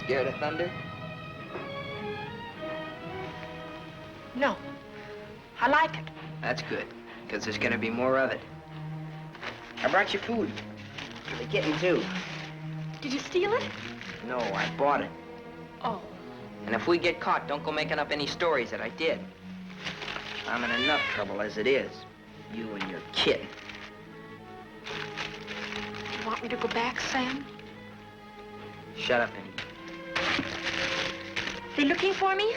Scared of thunder? No. I like it. That's good, because there's gonna be more of it. I brought you food. For the kitten, too. Did you steal it? No, I bought it. Oh. And if we get caught, don't go making up any stories that I did. I'm in enough trouble as it is. You and your kitten. You want me to go back, Sam? Shut up and eat. They looking for me?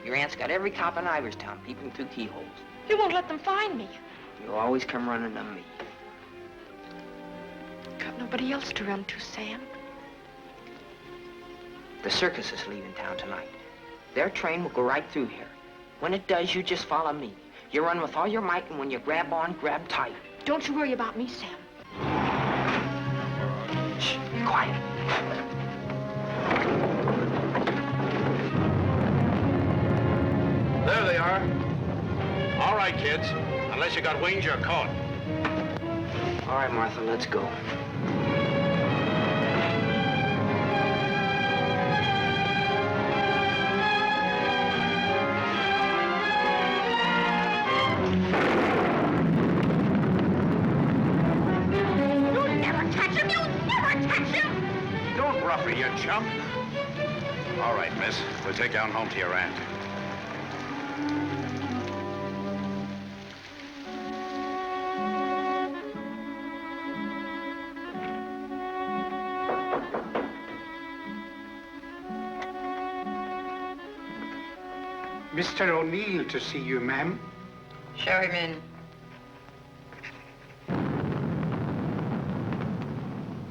Your aunt's got every cop in Iverstown peeping through keyholes. You won't let them find me. You always come running to me. Got nobody else to run to, Sam. The circus is leaving town tonight. Their train will go right through here. When it does, you just follow me. You run with all your might, and when you grab on, grab tight. Don't you worry about me, Sam. Shh, be quiet. There they are. All right, kids. Unless you got wings, you're caught. All right, Martha, let's go. You'll never touch him! You'll never touch him! Don't rough her, you chump. All right, miss. We'll take you on home to your aunt. Mr. O'Neill to see you, ma'am. Show him in.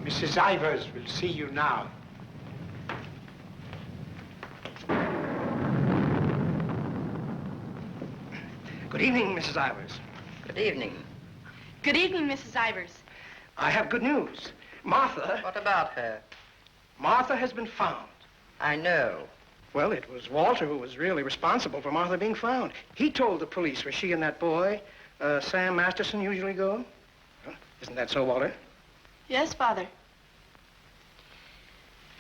Mrs. Ivers will see you now. Good evening, Mrs. Ivers. Good evening. Good evening, Mrs. Ivers. I have good news. Martha... What about her? Martha has been found. I know. Well, it was Walter who was really responsible for Martha being found. He told the police where she and that boy, Sam Masterson, usually go. Well, isn't that so, Walter? Yes, Father.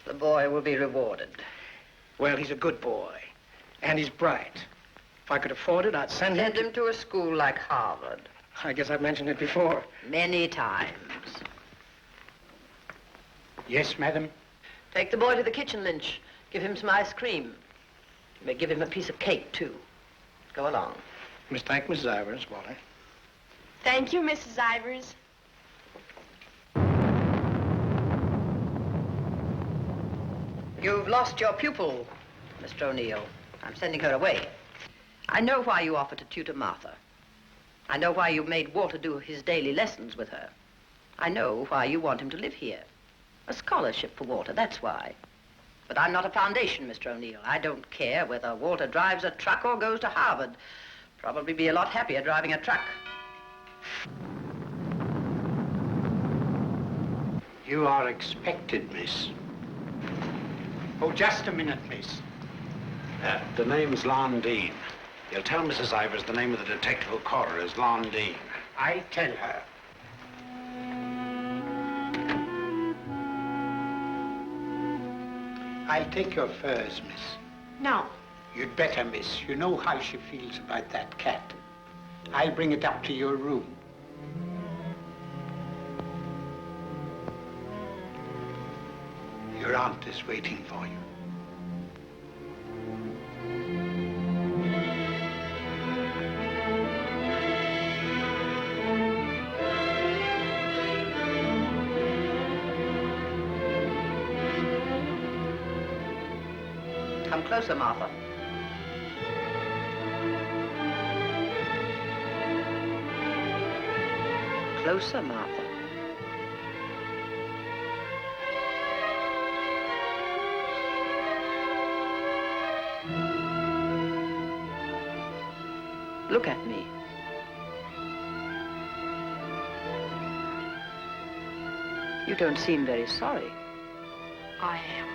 The boy will be rewarded. Well, he's a good boy. And he's bright. If I could afford it, I'd send him... Send him to a school like Harvard. I guess I've mentioned it before. Many times. Yes, madam. Take the boy to the kitchen, Lynch. Give him some ice cream. You may give him a piece of cake, too. Go along. Miss, thank Mrs. Ivers, Walter. Thank you, Mrs. Ivers. You've lost your pupil, Mr. O'Neill. I'm sending her away. I know why you offered to tutor Martha. I know why you made Walter do his daily lessons with her. I know why you want him to live here. A scholarship for Walter, that's why. But I'm not a foundation, Mr. O'Neill. I don't care whether Walter drives a truck or goes to Harvard. Probably be a lot happier driving a truck. You are expected, miss. Oh, just a minute, miss. The name's Lon Dean. You'll tell Mrs. Ivers the name of the detective who caught her is Lon Dean. I'll tell her. I'll take your furs, miss. No. You'd better, miss. You know how she feels about that cat. I'll bring it up to your room. Your aunt is waiting for you. Come closer, Martha. Closer, Martha. Look at me. You don't seem very sorry. I am.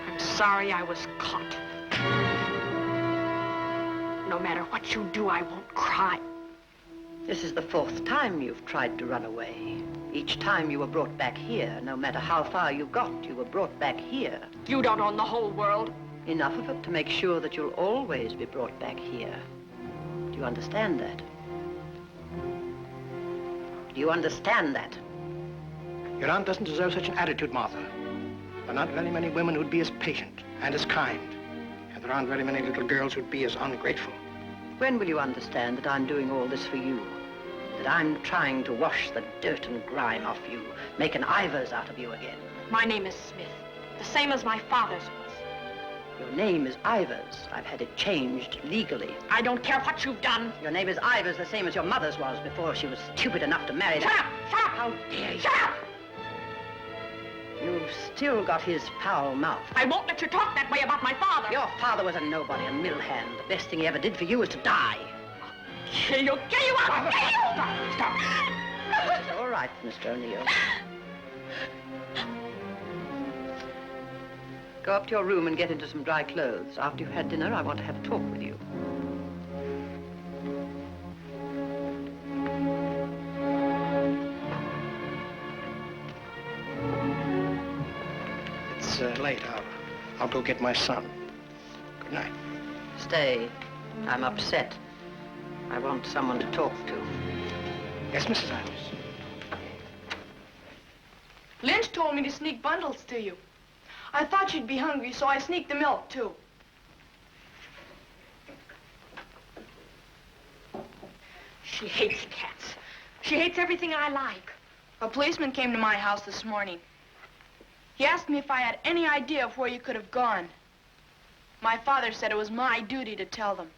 I'm sorry I was caught. No matter what you do, I won't cry. This is the 4th time you've tried to run away. Each time you were brought back here. No matter how far you got, you were brought back here. You don't own the whole world. Enough of it to make sure that you'll always be brought back here. Do you understand that? Do you understand that? Your aunt doesn't deserve such an attitude, Martha. There are not very many women who'd be as patient and as kind. And there aren't very many little girls who'd be as ungrateful. When will you understand that I'm doing all this for you? That I'm trying to wash the dirt and grime off you, make an Ivers out of you again? My name is Smith, the same as my father's was. Your name is Ivers. I've had it changed legally. I don't care what you've done. Your name is Ivers, the same as your mother's was before she was stupid enough to marry Shut that. up! Shut up! How dare you? Shut up! You've still got his foul mouth. I won't let you talk that way about my father. Your father was a nobody, a mill hand. The best thing he ever did for you was to die. Kill you! Kill you! I'll kill you! Stop. It's all right, Mr. O'Neill. Go up to your room and get into some dry clothes. After you've had dinner, I want to have a talk with you. It's late. I'll go get my son. Good night. Stay. I'm upset. I want someone to talk to. Yes, Mrs. Ivers. Lynch told me to sneak bundles to you. I thought you'd be hungry, so I sneaked the milk, too. She hates cats. She hates everything I like. A policeman came to my house this morning. He asked me if I had any idea of where you could have gone. My father said it was my duty to tell them.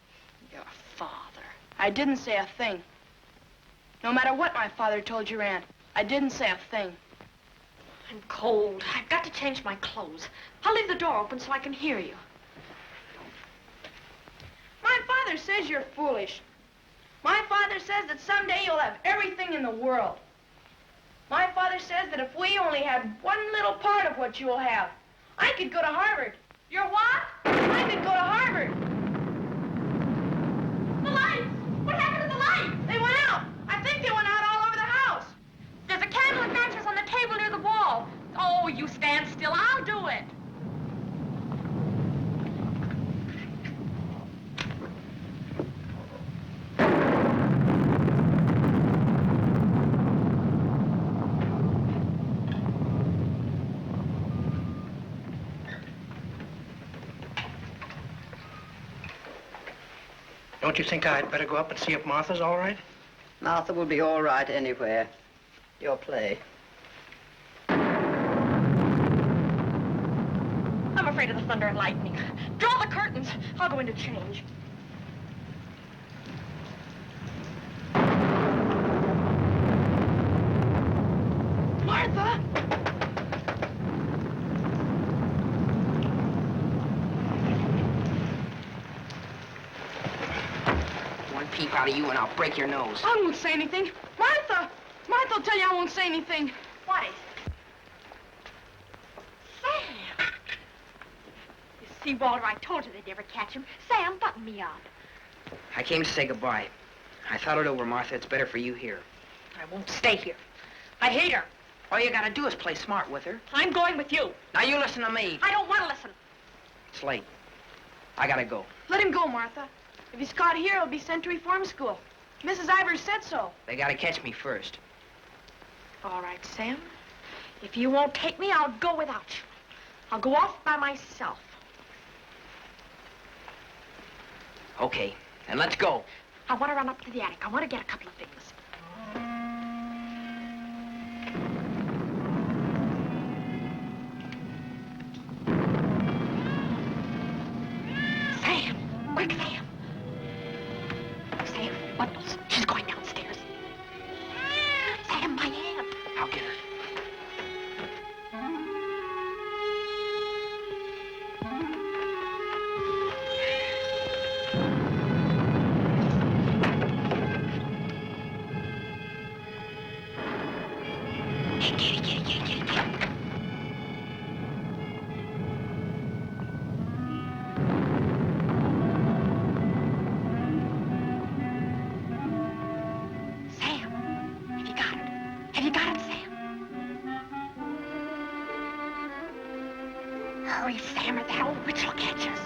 Your father. I didn't say a thing. No matter what my father told your aunt, I didn't say a thing. I'm cold. I've got to change my clothes. I'll leave the door open so I can hear you. My father says you're foolish. My father says that someday you'll have everything in the world. My father says that if we only had one little part of what you'll have, I could go to Harvard. You're what? I could go to Harvard. The lights! What happened to the lights? They went out. I think they went out all over the house. There's a candle and matches on the table near the wall. Oh, you stand still. I'll do it. Don't you think I'd better go up and see if Martha's all right? Martha will be all right anywhere. Your play. I'm afraid of the thunder and lightning. Draw the curtains. I'll go in to change. Martha! One peep out of you and I'll break your nose. I won't say anything. Martha! Martha will tell you I won't say anything. What is it? Sam! You see, Walter, I told you they'd never catch him. Sam, button me up. I came to say goodbye. I thought it over, Martha. It's better for you here. I won't stay here. I hate her. All you gotta do is play smart with her. I'm going with you. Now you listen to me. I don't want to listen. It's late. I gotta go. Let him go, Martha. If he's caught here, he'll be sent to reform school. Mrs. Ivers said so. They gotta catch me first. All right, Sam. If you won't take me, I'll go without you. I'll go off by myself. Okay, then let's go. I want to run up to the attic. I want to get a couple of things. Sam! Quick, Sam! Sam, bundles. She's going downstairs. Sam, my aunt. I'll get her. you got it, Sam? Hurry, Sam, or that old witch will catch us.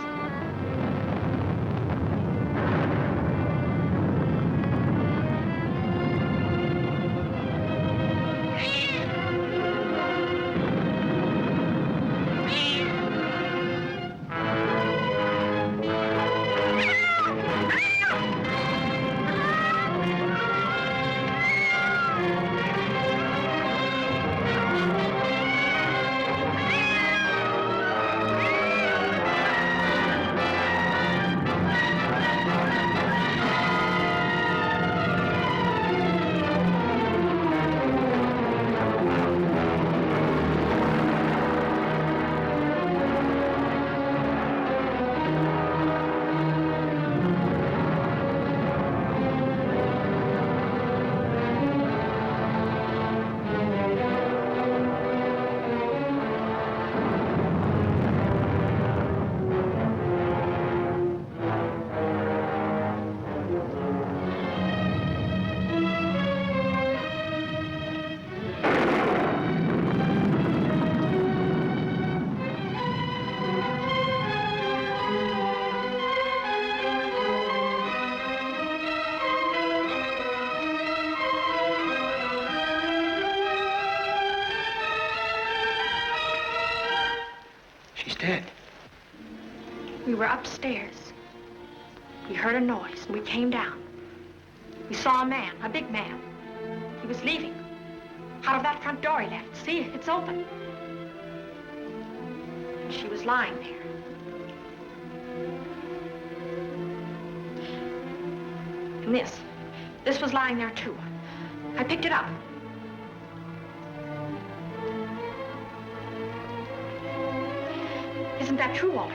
Dead. We were upstairs. We heard a noise, and we came down. We saw a man, a big man. He was leaving. Out of that front door he left. See, it's open. And she was lying there. And this was lying there, too. I picked it up. Isn't that true, Walter?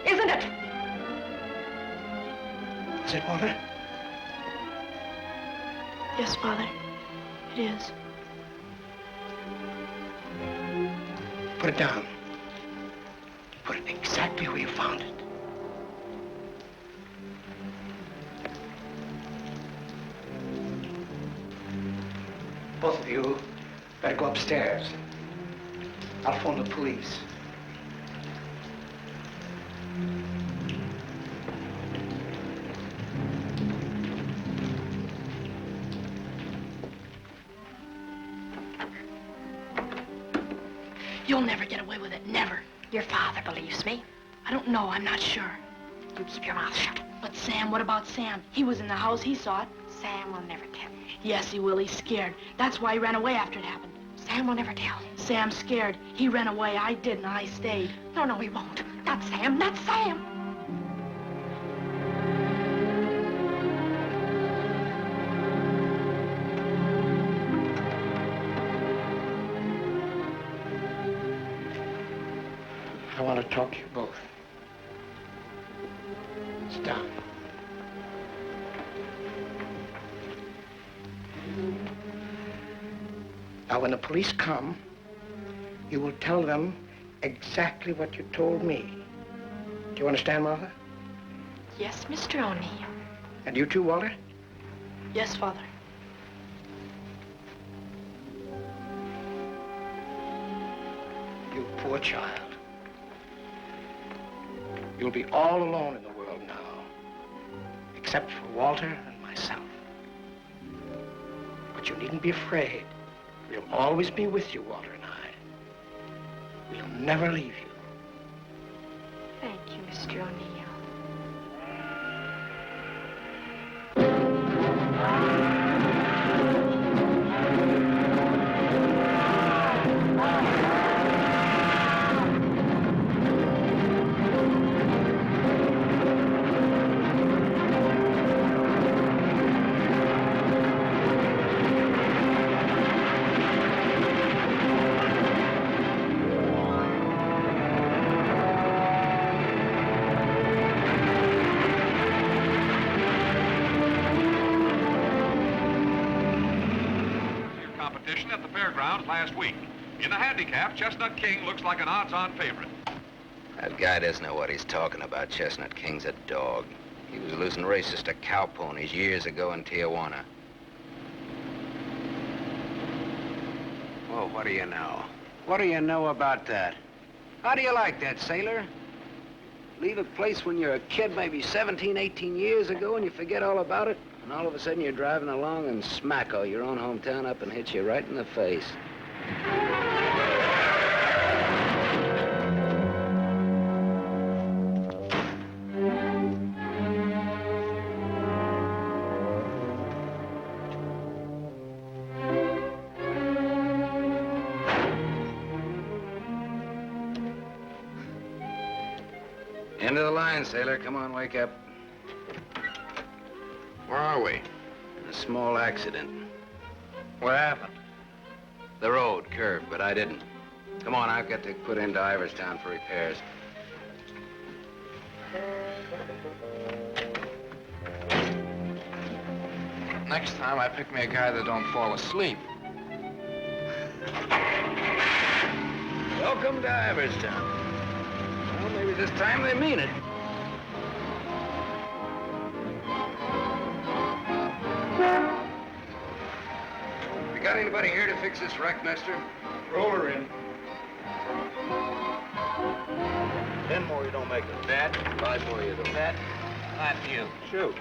Isn't it? Is it, Walter? Yes, Father. It is. Put it down. Put it exactly where you found it. Both of you better go upstairs. I'll phone the police. You'll never get away with it, never. Your father believes me. I don't know, I'm not sure. You keep your mouth shut. But Sam, what about Sam? He was in the house, he saw it. Sam will never tell. Yes, he will, he's scared. That's why he ran away after it happened. Sam will never tell. Sam's scared. He ran away, I didn't, I stayed. No, he won't. Not Sam, not Sam. I want to talk to you both. Sit down. Now, when the police come, you will tell them exactly what you told me. Do you understand, Martha? Yes, Mr. O'Neill. And you too, Walter? Yes, Father. You poor child. You'll be all alone in the world now, except for Walter and myself. But you needn't be afraid. We'll always be with you, Walter and I. We'll never leave you. Thank you, Mr. O'Neill. At the fairgrounds last week. In the handicap, Chestnut King looks like an odds-on favorite. That guy doesn't know what he's talking about. Chestnut King's a dog. He was losing races to cow ponies years ago in Tijuana. what do you know? What do you know about that? How do you like that, sailor? Leave a place when you're a kid, maybe 17, 18 years ago, and you forget all about it, and all of a sudden you're driving along and smack-o, your own hometown up and hits you right in the face. End of the line, sailor. Come on, wake up. Where are we? In a small accident. What happened? The road curved, but I didn't. Come on, I've got to put into Iverstown for repairs. Next time, I pick me a guy that don't fall asleep. Welcome to Iverstown. Well, maybe this time they mean it. You got anybody here to fix this wreck, mister? Roll her in. 10 more, you don't make it. Bet. 5 more, you don't. That, not you. Shoot.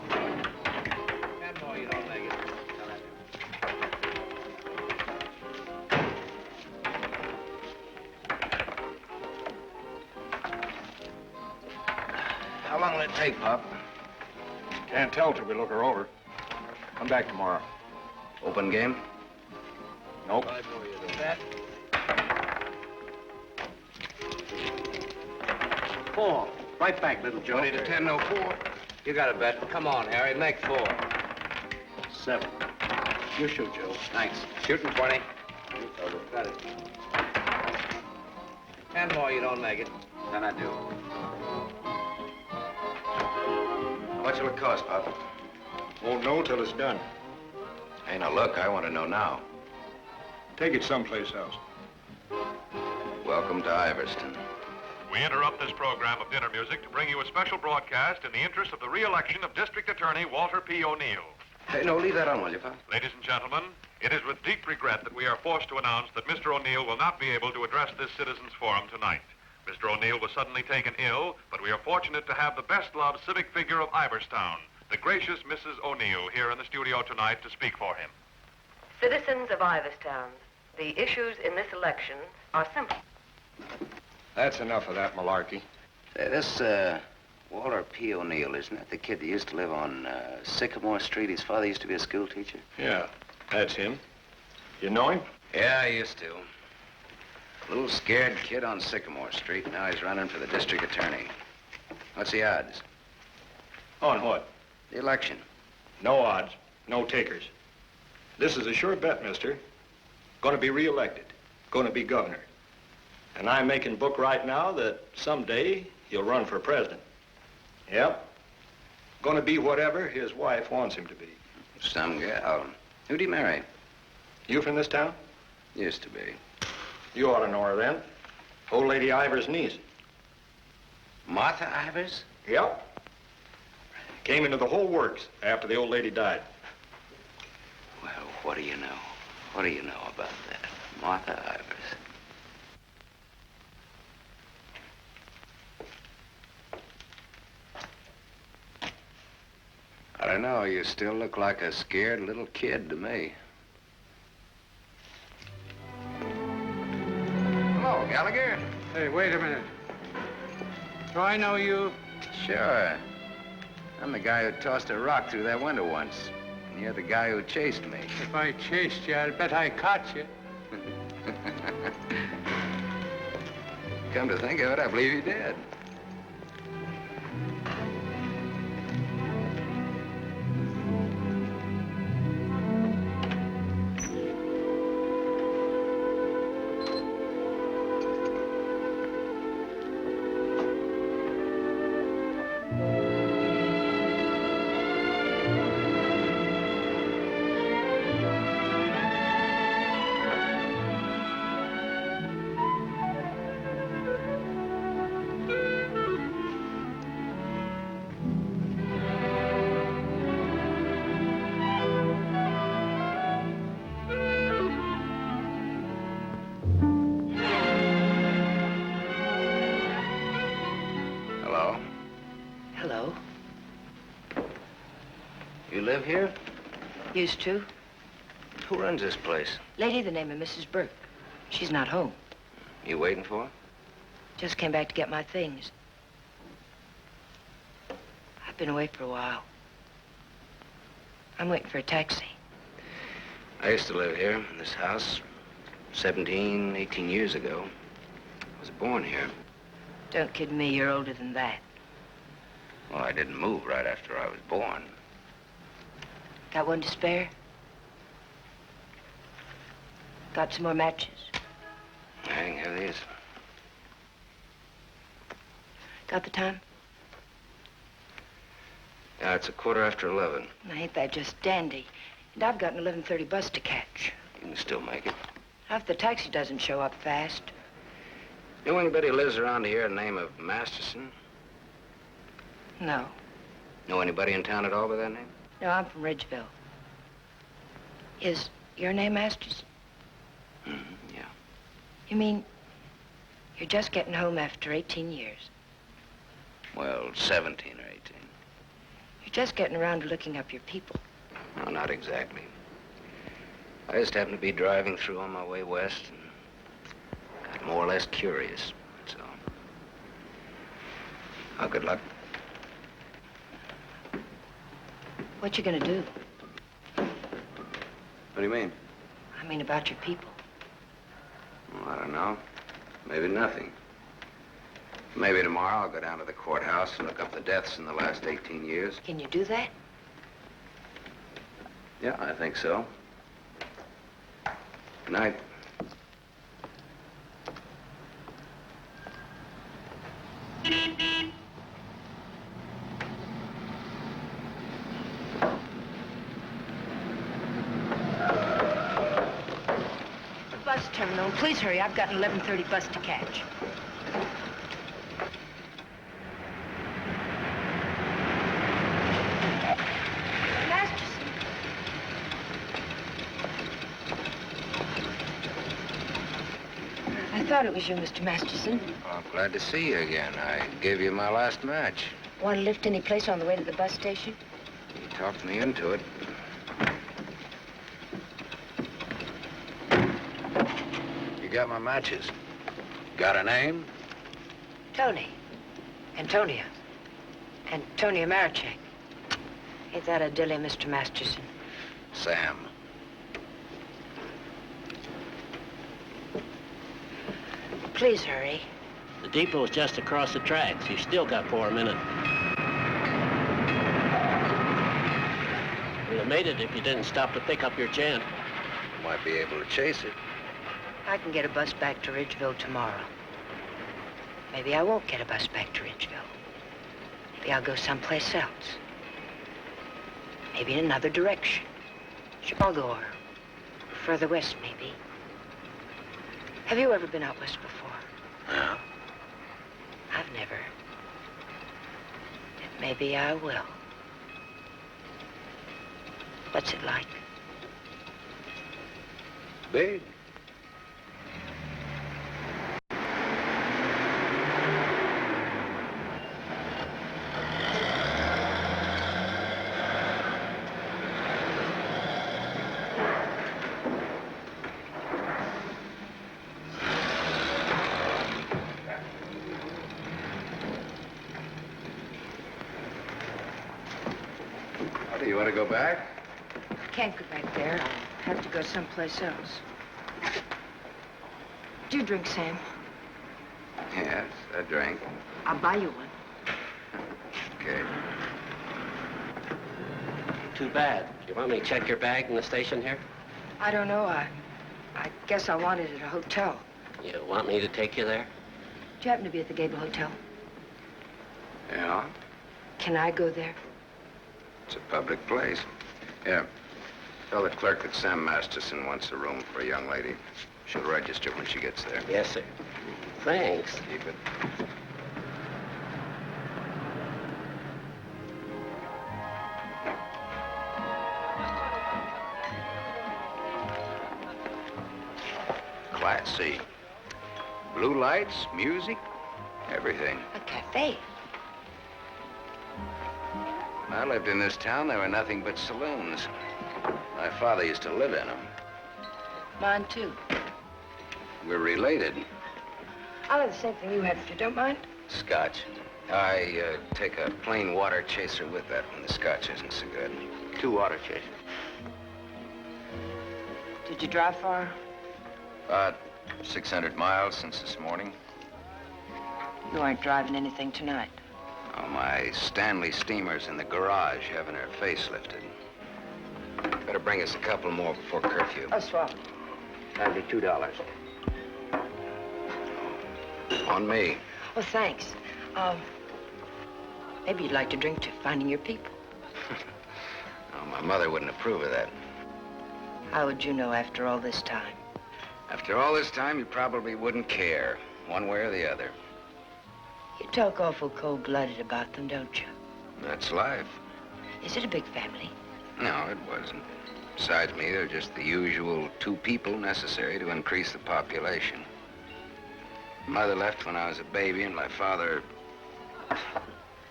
10 more, you don't make it. How long will it take, Pop? Can't tell till we look her over. Come back tomorrow. Open game? Nope. 5 more, you don't. That, 4. Right back, little Joe. 20 to 10, no 4. You got a bet. Come on, Harry, make 4. 7. You shoot, Joe. Thanks. Shooting 20. Got it. 10 more, you don't make it. Then I do. How much will it cost, Pop? Won't know till it's done. Hey, now look, I want to know now. Take it someplace else. Welcome to Iverstown. We interrupt this program of dinner music to bring you a special broadcast in the interest of the re-election of District Attorney Walter P. O'Neill. Hey, no, leave that on, will you, Pop? Ladies and gentlemen, it is with deep regret that we are forced to announce that Mr. O'Neill will not be able to address this citizens' forum tonight. Mr. O'Neill was suddenly taken ill, but we are fortunate to have the best-loved civic figure of Iverstown, the gracious Mrs. O'Neill, here in the studio tonight to speak for him. Citizens of Iverstown, the issues in this election are simple. That's enough of that malarkey. Say, this, Walter P. O'Neill, isn't that the kid that used to live on Sycamore Street? His father used to be a school teacher. Yeah, that's him. You know him? Yeah, I used to. Little scared kid on Sycamore Street. Now he's running for the district attorney. What's the odds? On what? The election. No odds, no takers. This is a sure bet, mister. Gonna be re-elected. Gonna be governor. And I'm making book right now that someday he'll run for president. Yep. Gonna be whatever his wife wants him to be. Some gal. Who'd he marry? You from this town? Used to be. You ought to know her then. Old Lady Ivers' niece. Martha Ivers? Yep. Came into the whole works after the old lady died. Well, what do you know? What do you know about that? Martha Ivers. I don't know. You still look like a scared little kid to me. Hello, Gallagher. hey, wait a minute. Do I know you? Sure. I'm the guy who tossed a rock through that window once. And you're the guy who chased me. If I chased you, I'd bet I caught you. Come to think of it, I believe you did. live here? Used to. Who runs this place? Lady, the name of Mrs. Burke. She's not home. You waiting for her? Just came back to get my things. I've been away for a while. I'm waiting for a taxi. I used to live here in this house 17, 18 years ago. I was born here. Don't kid me, you're older than that. Well, I didn't move right after I was born. Got one to spare? Got some more matches? I can have these. Got the time? Yeah, it's 11:15. Now, ain't that just dandy? And I've got an 11:30 bus to catch. You can still make it. If the taxi doesn't show up fast. Know anybody who lives around here the name of Masterson? No. Know anybody in town at all by that name? No, I'm from Ridgeville. Is your name Masterson? Yeah. You mean you're just getting home after 18 years? Well, 17 or 18. You're just getting around to looking up your people. No, not exactly. I just happened to be driving through on my way west and got more or less curious, that's all. Oh, good luck. What you gonna do? What do you mean? I mean about your people. Well, I don't know. Maybe nothing. Maybe tomorrow I'll go down to the courthouse and look up the deaths in the last 18 years. Can you do that? Yeah, I think so. Good night. Bus terminal. Please hurry. I've got an 11:30 bus to catch. Masterson. I thought it was you, Mr. Masterson. Well, I'm glad to see you again. I gave you my last match. Want to lift any place on the way to the bus station? You talked me into it. You got my matches. Got a name? Tony. Antonia. Antonia Marichek. Ain't that a dilly, Mr. Masterson? Sam. Please hurry. The depot's just across the tracks. You still got 4 minutes. We'd have made it if you didn't stop to pick up your gent. Might be able to chase it. I can get a bus back to Ridgeville tomorrow. Maybe I won't get a bus back to Ridgeville. Maybe I'll go someplace else. Maybe in another direction. Chicago or further west, maybe. Have you ever been out west before? No. I've never. And maybe I will. What's it like? Big. Do you want to go back? I can't go back there. I'll have to go someplace else. Do you drink, Sam? Yes, a drink. I'll buy you one. Okay. Too bad. You want me to check your bag in the station here? I don't know. I guess I want it at a hotel. You want me to take you there? Do you happen to be at the Gable Hotel? Yeah, Can I go there? it's a public place. Yeah. Tell the clerk that Sam Masterson wants a room for a young lady. She'll register when she gets there. Yes, sir. Thanks. Keep it. Class C. Blue lights, music, everything. A cafe. When I lived in this town, there were nothing but saloons. My father used to live in them. Mine, too. We're related. I'll have the same thing you have, if you don't mind. Scotch. I take a plain water chaser with that when the scotch isn't so good. 2 water chasers. Did you drive far? About 600 miles since this morning. You aren't driving anything tonight. Oh, my Stanley steamer's in the garage having her face lifted. Better bring us a couple more before curfew. Oh, swell. That'll be $2. On me. Well, thanks. Maybe you'd like to drink to finding your people. Oh, my mother wouldn't approve of that. How would you know after all this time? After all this time, you probably wouldn't care, one way or the other. You talk awful cold-blooded about them, don't you? That's life. Is it a big family? No, it wasn't. Besides me, they're just the usual 2 people necessary to increase the population. Mother left when I was a baby, and my father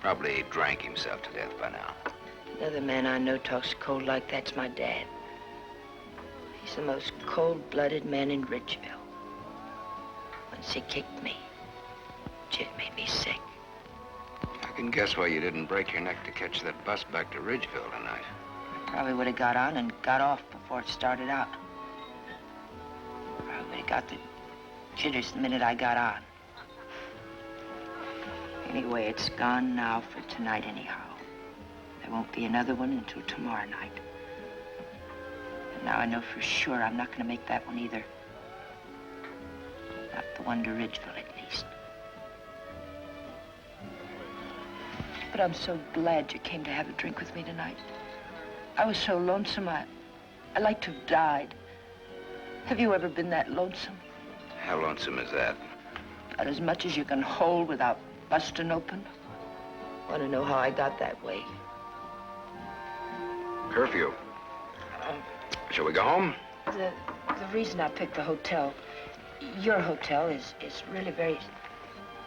probably drank himself to death by now. Another man I know talks cold like that's my dad. He's the most cold-blooded man in Ridgeville. Once he kicked me. It made me sick. I can guess why you didn't break your neck to catch that bus back to Ridgeville tonight. Probably would have got on and got off before it started out. Probably would have got the jitters the minute I got on. Anyway, it's gone now for tonight anyhow. There won't be another one until tomorrow night. And now I know for sure I'm not going to make that one either. Not the one to Ridgeville, at least. But I'm so glad you came to have a drink with me tonight. I was so lonesome, I'd like to have died. Have you ever been that lonesome? How lonesome is that? About as much as you can hold without busting open. Want to know how I got that way? Curfew. Shall we go home? The reason I picked the hotel, your hotel, is really very...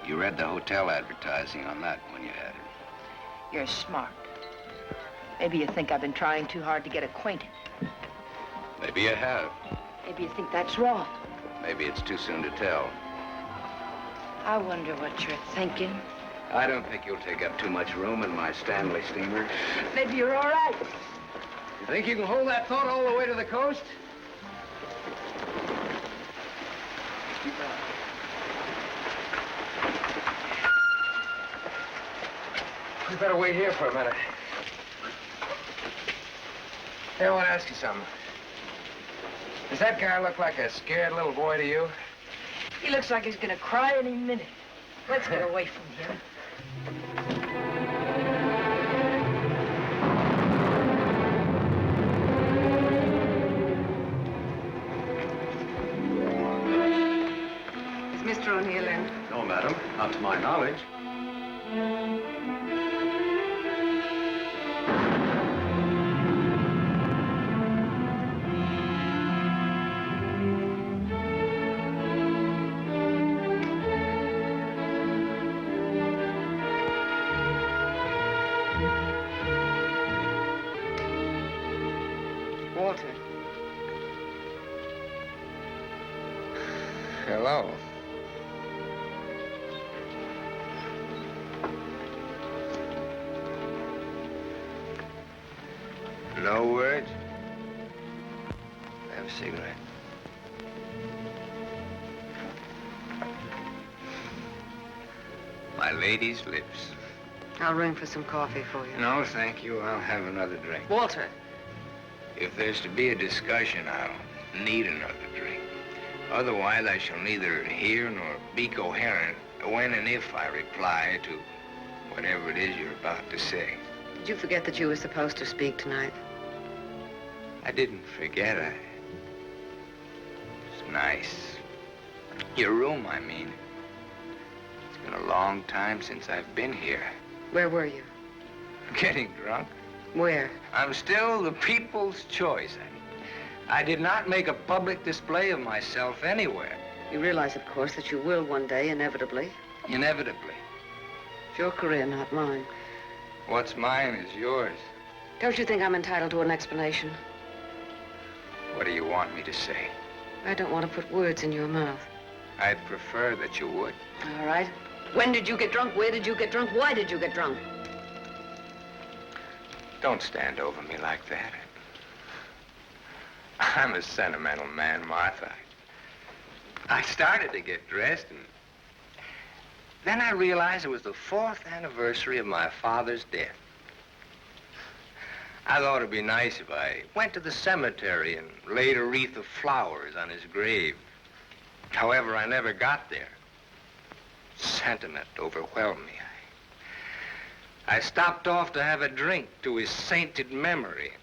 You read the hotel advertising on that when you had it. You're smart. Maybe you think I've been trying too hard to get acquainted. Maybe you have. Maybe you think that's wrong. Maybe it's too soon to tell. I wonder what you're thinking. I don't think you'll take up too much room in my Stanley steamer. Maybe you're all right. You think you can hold that thought all the way to the coast? You better wait here for a minute. Hey, I want to ask you something. Does that guy look like a scared little boy to you? He looks like he's gonna cry any minute. Let's get away from here. Is Mr. O'Neill in? No, madam, not to my knowledge. Walter. Hello. No words? Have a cigarette. My lady's lips. I'll ring for some coffee for you. No, thank you. I'll have another drink. Walter. If there's to be a discussion, I'll need another drink. Otherwise, I shall neither hear nor be coherent when and if I reply to whatever it is you're about to say. Did you forget that you were supposed to speak tonight? I didn't forget. It's nice. Your room, I mean. It's been a long time since I've been here. Where were you? Getting drunk. Where? I'm still the people's choice. I did not make a public display of myself anywhere. You realize, of course, that you will one day, inevitably. Inevitably. It's your career, not mine. What's mine is yours. Don't you think I'm entitled to an explanation? What do you want me to say? I don't want to put words in your mouth. I'd prefer that you would. All right. When did you get drunk? Where did you get drunk? Why did you get drunk? Don't stand over me like that. I'm a sentimental man, Martha. I started to get dressed, and then I realized it was the 4th anniversary of my father's death. I thought it'd be nice if I went to the cemetery and laid a wreath of flowers on his grave. However, I never got there. Sentiment overwhelmed me. I stopped off to have a drink to his sainted memory.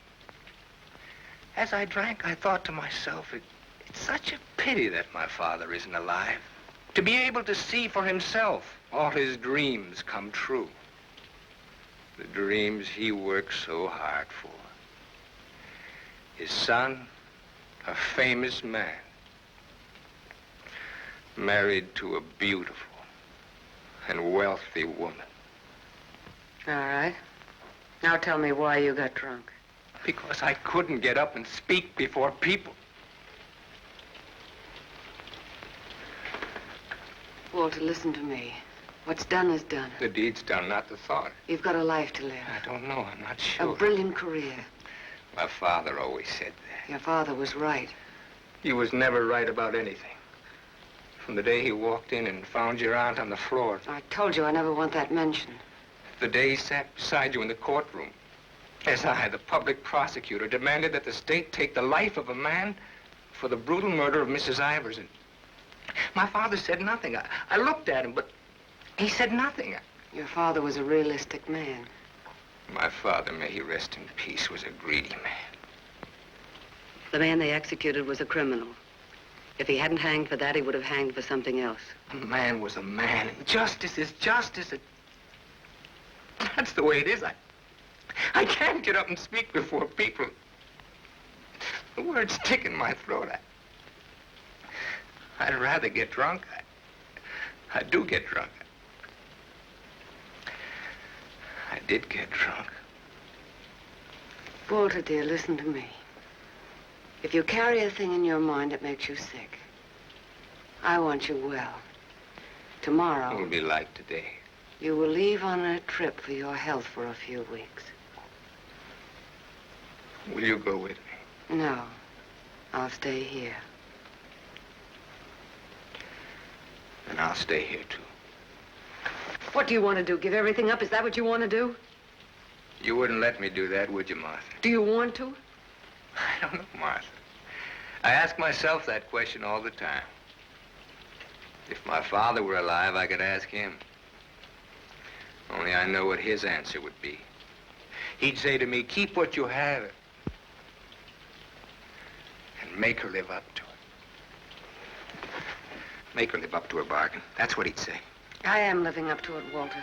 As I drank, I thought to myself, it's such a pity that my father isn't alive. To be able to see for himself all his dreams come true. The dreams he worked so hard for. His son, a famous man, married to a beautiful and wealthy woman. All right. Now tell me why you got drunk. Because I couldn't get up and speak before people. Walter, listen to me. What's done is done. The deed's done, not the thought. You've got a life to live. I don't know. I'm not sure. A brilliant career. My father always said that. Your father was right. He was never right about anything. From the day he walked in and found your aunt on the floor. I told you I never want that mentioned. The day he sat beside you in the courtroom. As I, the public prosecutor, demanded that the state take the life of a man for the brutal murder of Mrs. Ivers. And my father said nothing. I looked at him, but he said nothing. Your father was a realistic man. My father, may he rest in peace, was a greedy man. The man they executed was a criminal. If he hadn't hanged for that, he would have hanged for something else. A man was a man, and justice is justice. That's the way it is. I can't get up and speak before people. The words stick in my throat. I'd rather get drunk. I do get drunk. I did get drunk. Walter, dear, listen to me. If you carry a thing in your mind that makes you sick, I want you well. Tomorrow... It'll be like today. You will leave on a trip for your health for a few weeks. Will you go with me? No. I'll stay here. And I'll stay here, too. What do you want to do? Give everything up? Is that what you want to do? You wouldn't let me do that, would you, Martha? Do you want to? I don't know, Martha. I ask myself that question all the time. If my father were alive, I could ask him. Only I know what his answer would be. He'd say to me, keep what you have and make her live up to it. Make her live up to her bargain. That's what he'd say. I am living up to it, Walter.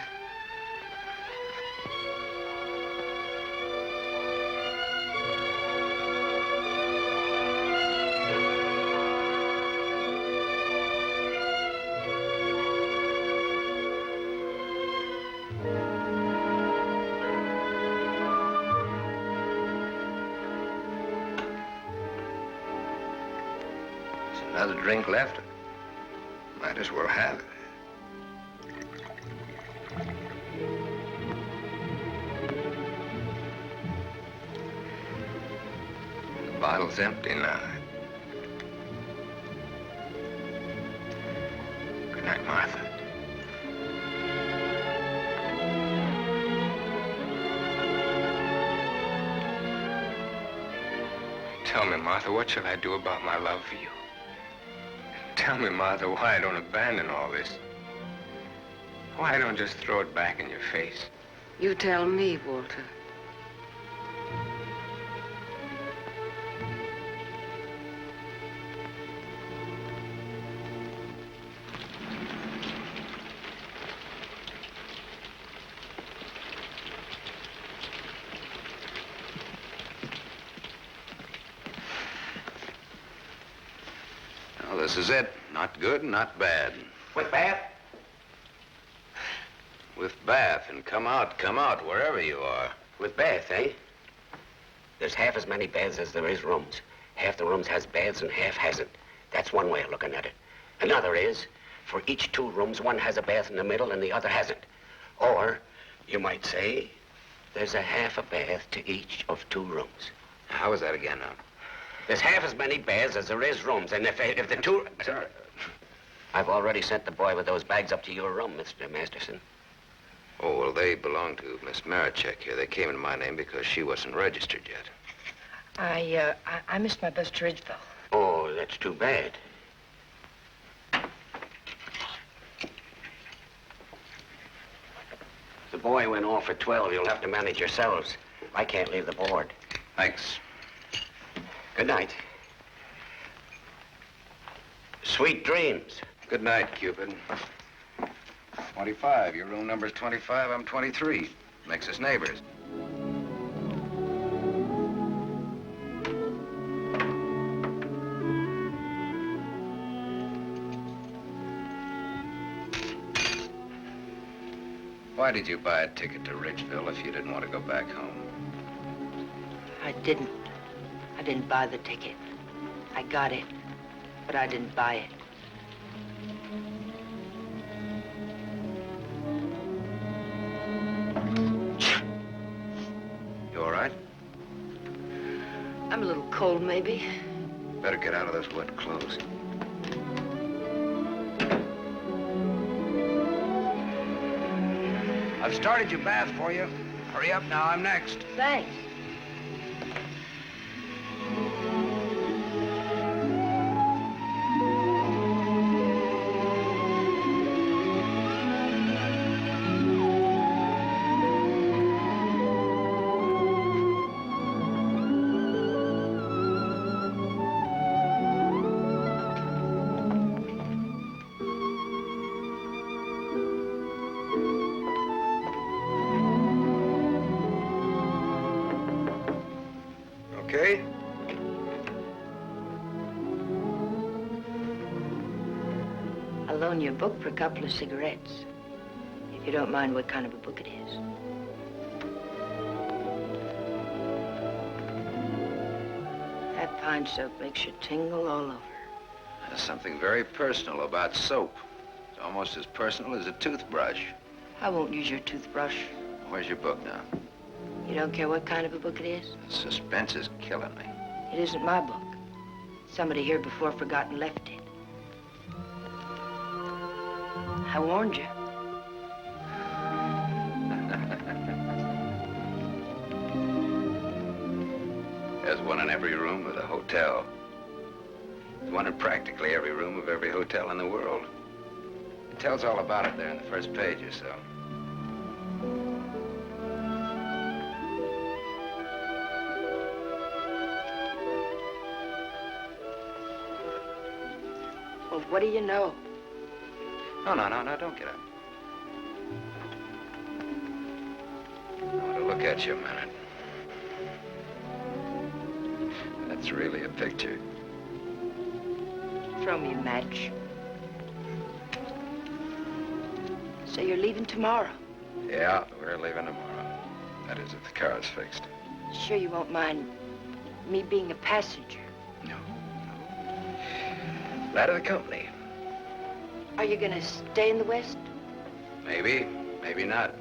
There's another drink left. Might as well have it. The bottle's empty now. Good night, Martha. Tell me, Martha, what shall I do about my love for you? Tell me, Martha, why I don't abandon all this. Why I don't just throw it back in your face. You tell me, Walter. Well, this is it. Not good, not bad. What bad? With bath, and come out, wherever you are. With bath, eh? There's half as many baths as there is rooms. Half the rooms has baths and half hasn't. That's one way of looking at it. Another is, for each 2 rooms, one has a bath in the middle and the other hasn't. Or, you might say, there's a half a bath to each of 2 rooms. How is that again, now? There's half as many baths as there is rooms, and if the 2... Sorry. I've already sent the boy with those bags up to your room, Mr. Masterson. Oh, well, they belong to Miss Marichek here. They came in my name because she wasn't registered yet. I missed my bus to Ridgeville. Oh, that's too bad. The boy went off at 12. You'll have to manage yourselves. I can't leave the board. Thanks. Good night. Sweet dreams. Good night, Cupid. 25. Your room number's 25. I'm 23. Makes us neighbors. Why did you buy a ticket to Ridgeville if you didn't want to go back home? I didn't. I didn't buy the ticket. I got it, but I didn't buy it. You all right? I'm a little cold, maybe. Better get out of those wet clothes. I've started your bath for you. Hurry up now, I'm next. Thanks. Okay? I'll loan you a book for a couple of cigarettes. If you don't mind what kind of a book it is. That pine soap makes you tingle all over. There's something very personal about soap. It's almost as personal as a toothbrush. I won't use your toothbrush. Where's your book now? You don't care what kind of a book it is? Suspense is killing me. It isn't my book. Somebody here before forgot and left it. I warned you. There's one in every room of the hotel. There's one in practically every room of every hotel in the world. It tells all about it there in the first page or so. Well, what do you know? No, don't get up. I want to look at you a minute. That's really a picture. Throw me a match. So you're leaving tomorrow? Yeah, we're leaving tomorrow. That is, if the car's fixed. Sure you won't mind me being a passenger? No. Glad of the company. Are you gonna stay in the West? Maybe, maybe not.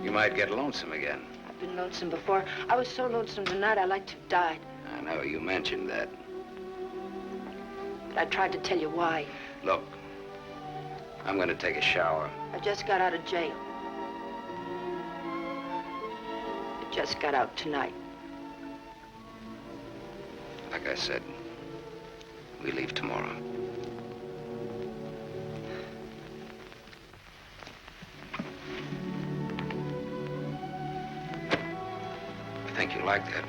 You might get lonesome again. I've been lonesome before. I was so lonesome tonight I like to have died. I know, you mentioned that. But I tried to tell you why. Look, I'm gonna take a shower. I just got out of jail. I just got out tonight. Like I said, we leave tomorrow. I think you like that.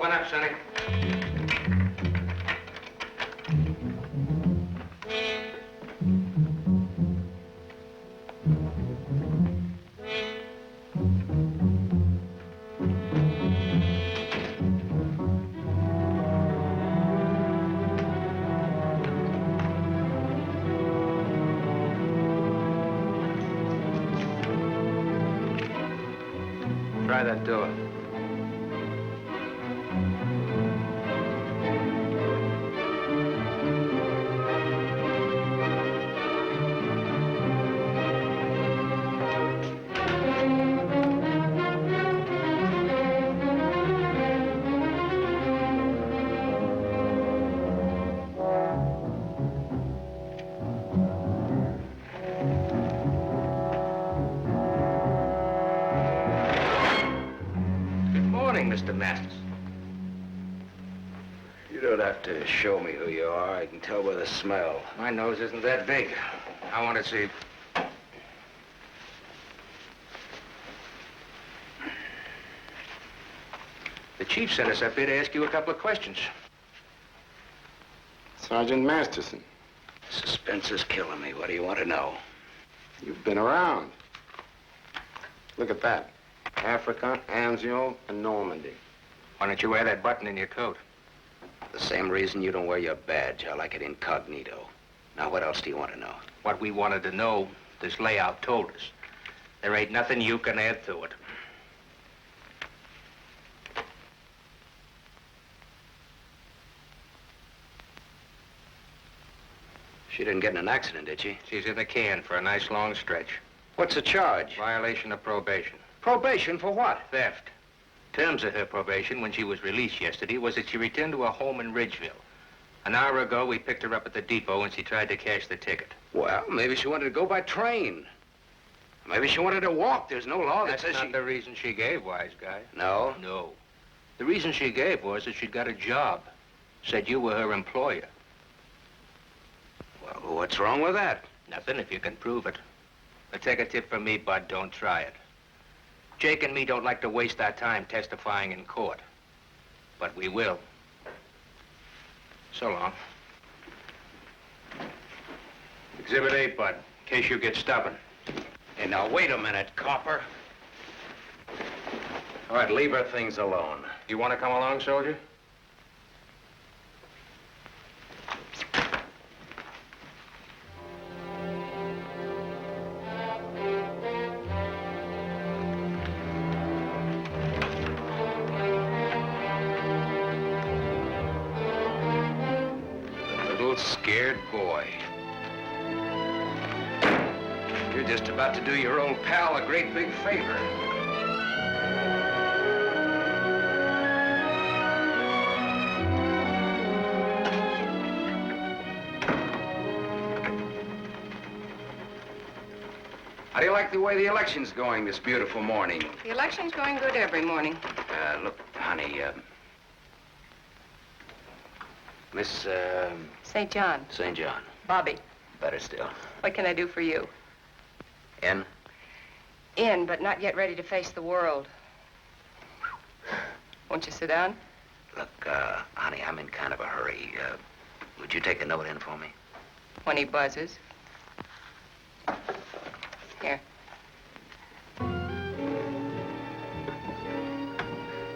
Open up, Sonny. Try that door. Mr. Masters. You don't have to show me who you are. I can tell by the smell. My nose isn't that big. I want to see. The chief sent us up here to ask you a couple of questions. Sergeant Masterson. Suspense is killing me. What do you want to know? You've been around. Look at that. Africa, Anzio, and Normandy. Why don't you wear that button in your coat? The same reason you don't wear your badge. I like it incognito. Now, what else do you want to know? What we wanted to know, this layout told us. There ain't nothing you can add to it. She didn't get in an accident, did she? She's in the can for a nice long stretch. What's the charge? Violation of probation. Probation for what? Theft. Terms of her probation when she was released yesterday was that she returned to her home in Ridgeville. An hour ago, we picked her up at the depot and she tried to cash the ticket. Well, maybe she wanted to go by train. Maybe she wanted to walk. There's no law that says That's not the reason she gave, wise guy. No? No. The reason she gave was that she'd got a job. Said you were her employer. Well, what's wrong with that? Nothing if you can prove it. But take a tip from me, Bud, don't try it. Jake and me don't like to waste our time testifying in court. But we will. So long. Exhibit 8, Bud, in case you get stubborn. Hey, now, wait a minute, copper. All right, leave her things alone. You want to come along, soldier? Scared boy. You're just about to do your old pal a great big favor. How do you like the way the election's going this beautiful morning? The election's going good every morning. Look, honey, Miss, St. John. St. John. Bobby. Better still. What can I do for you? In? In, but not yet ready to face the world. Won't you sit down? Look, honey, I'm in kind of a hurry. Would you take a note in for me? When he buzzes. Here.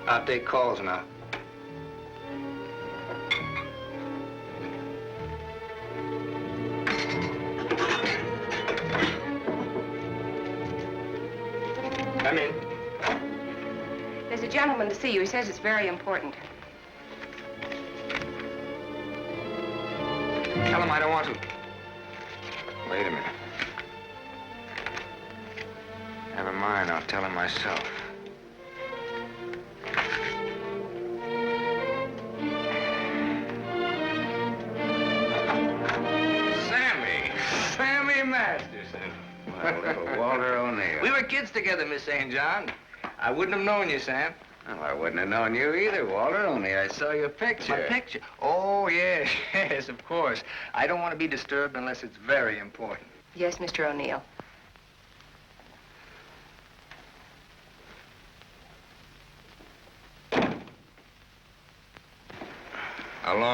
I'll take calls now. Come in. There's a gentleman to see you. He says it's very important. Tell him I don't want to. Wait a minute. Never mind, I'll tell him myself. Sammy Masterson. My little Walter O'Neill. We were kids together, Miss St. John. I wouldn't have known you, Sam. Well, I wouldn't have known you either, Walter, only I saw your picture. My picture? Oh, yes, yes, of course. I don't want to be disturbed unless it's very important. Yes, Mr. O'Neill.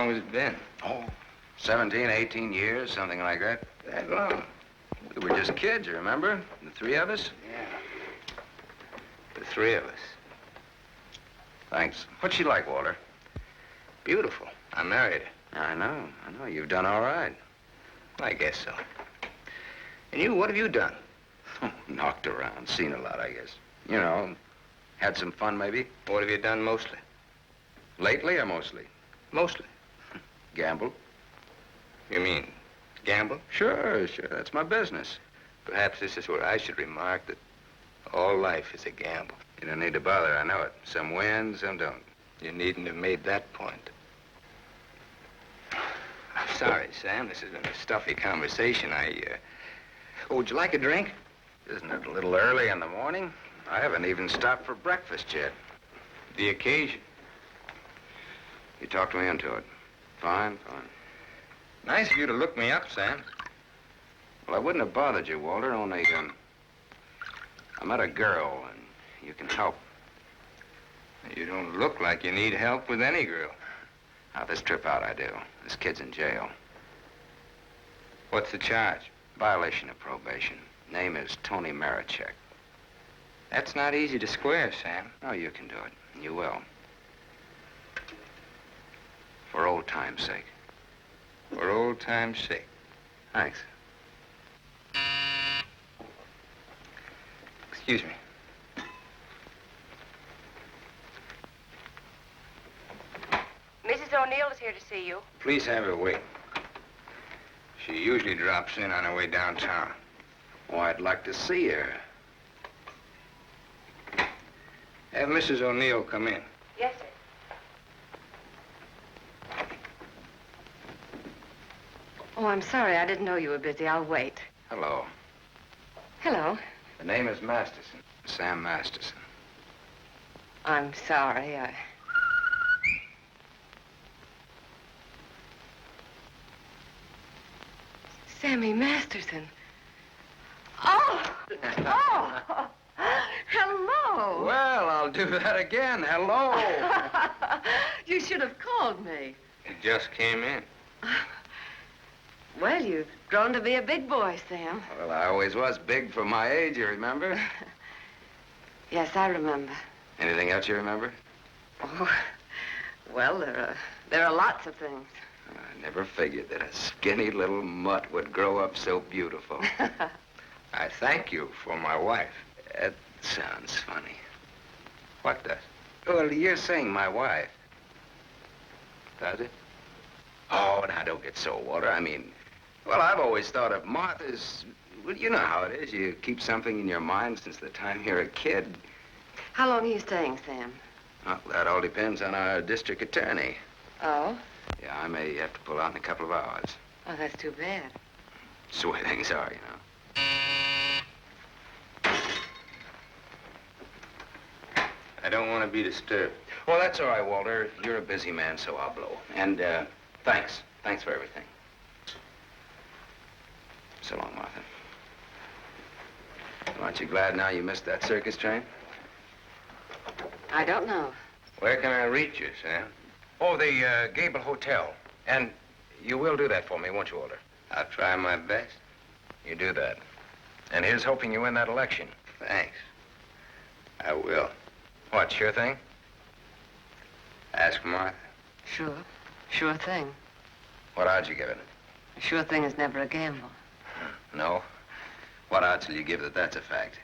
long has it been? Oh, 17, 18 years, something like that. That long? We were just kids, you remember? The three of us? Yeah. The three of us. Thanks. What's she like, Walter? Beautiful. I married her. I know. You've done all right. I guess so. And you, what have you done? Knocked around, seen a lot, I guess. You know, had some fun, maybe. What have you done mostly? Lately or mostly? Mostly. Gamble. You mean gamble? Sure. That's my business. Perhaps this is where I should remark that all life is a gamble. You don't need to bother, I know it. Some win, some don't. You needn't have made that point. I'm sorry, Sam. This has been a stuffy conversation. Oh, would you like a drink? Isn't it a little early in the morning? I haven't even stopped for breakfast yet. The occasion. You talked me into it. Fine. Nice of you to look me up, Sam. Well, I wouldn't have bothered you, Walter, only, I met a girl, and you can help. You don't look like you need help with any girl. Now, this trip out I do. This kid's in jail. What's the charge? Violation of probation. Name is Tony Marichek. That's not easy to square, Sam. Oh, you can do it. And you will. For old time's sake. For old time's sake. Thanks. Excuse me. Mrs. O'Neill is here to see you. Please have her wait. She usually drops in on her way downtown. Oh, I'd like to see her. Have Mrs. O'Neill come in. Yes, sir. Oh, I'm sorry. I didn't know you were busy. I'll wait. Hello. Hello. The name is Masterson. Sam Masterson. I'm sorry. Sammy Masterson. Oh! Hello! Well, I'll do that again. Hello! You should have called me. It just came in. Well, you've grown to be a big boy, Sam. Well, I always was big for my age, you remember? Yes, I remember. Anything else you remember? Oh, well, there are lots of things. I never figured that a skinny little mutt would grow up so beautiful. I thank you for my wife. That sounds funny. What does? Well, you're saying my wife. Does it? Oh, now, don't get so, Walter. I mean, well, I've always thought of Martha's... Well, you know how it is. You keep something in your mind since the time you're a kid. How long are you staying, Sam? Well, that all depends on our district attorney. Oh? Yeah, I may have to pull out in a couple of hours. Oh, that's too bad. That's the way things are, you know. I don't want to be disturbed. Well, that's all right, Walter. You're a busy man, so I'll blow. And, thanks. Thanks for everything. So long, Martha. Aren't you glad now you missed that circus train? I don't know. Where can I reach you, Sam? Oh, the Gable Hotel. And you will do that for me, won't you, Walter? I'll try my best. You do that. And here's hoping you win that election. Thanks. I will. What, sure thing? Ask Martha. Sure. Sure thing. What odds you give it? A sure thing is never a gamble. No? What odds will you give that that's a fact?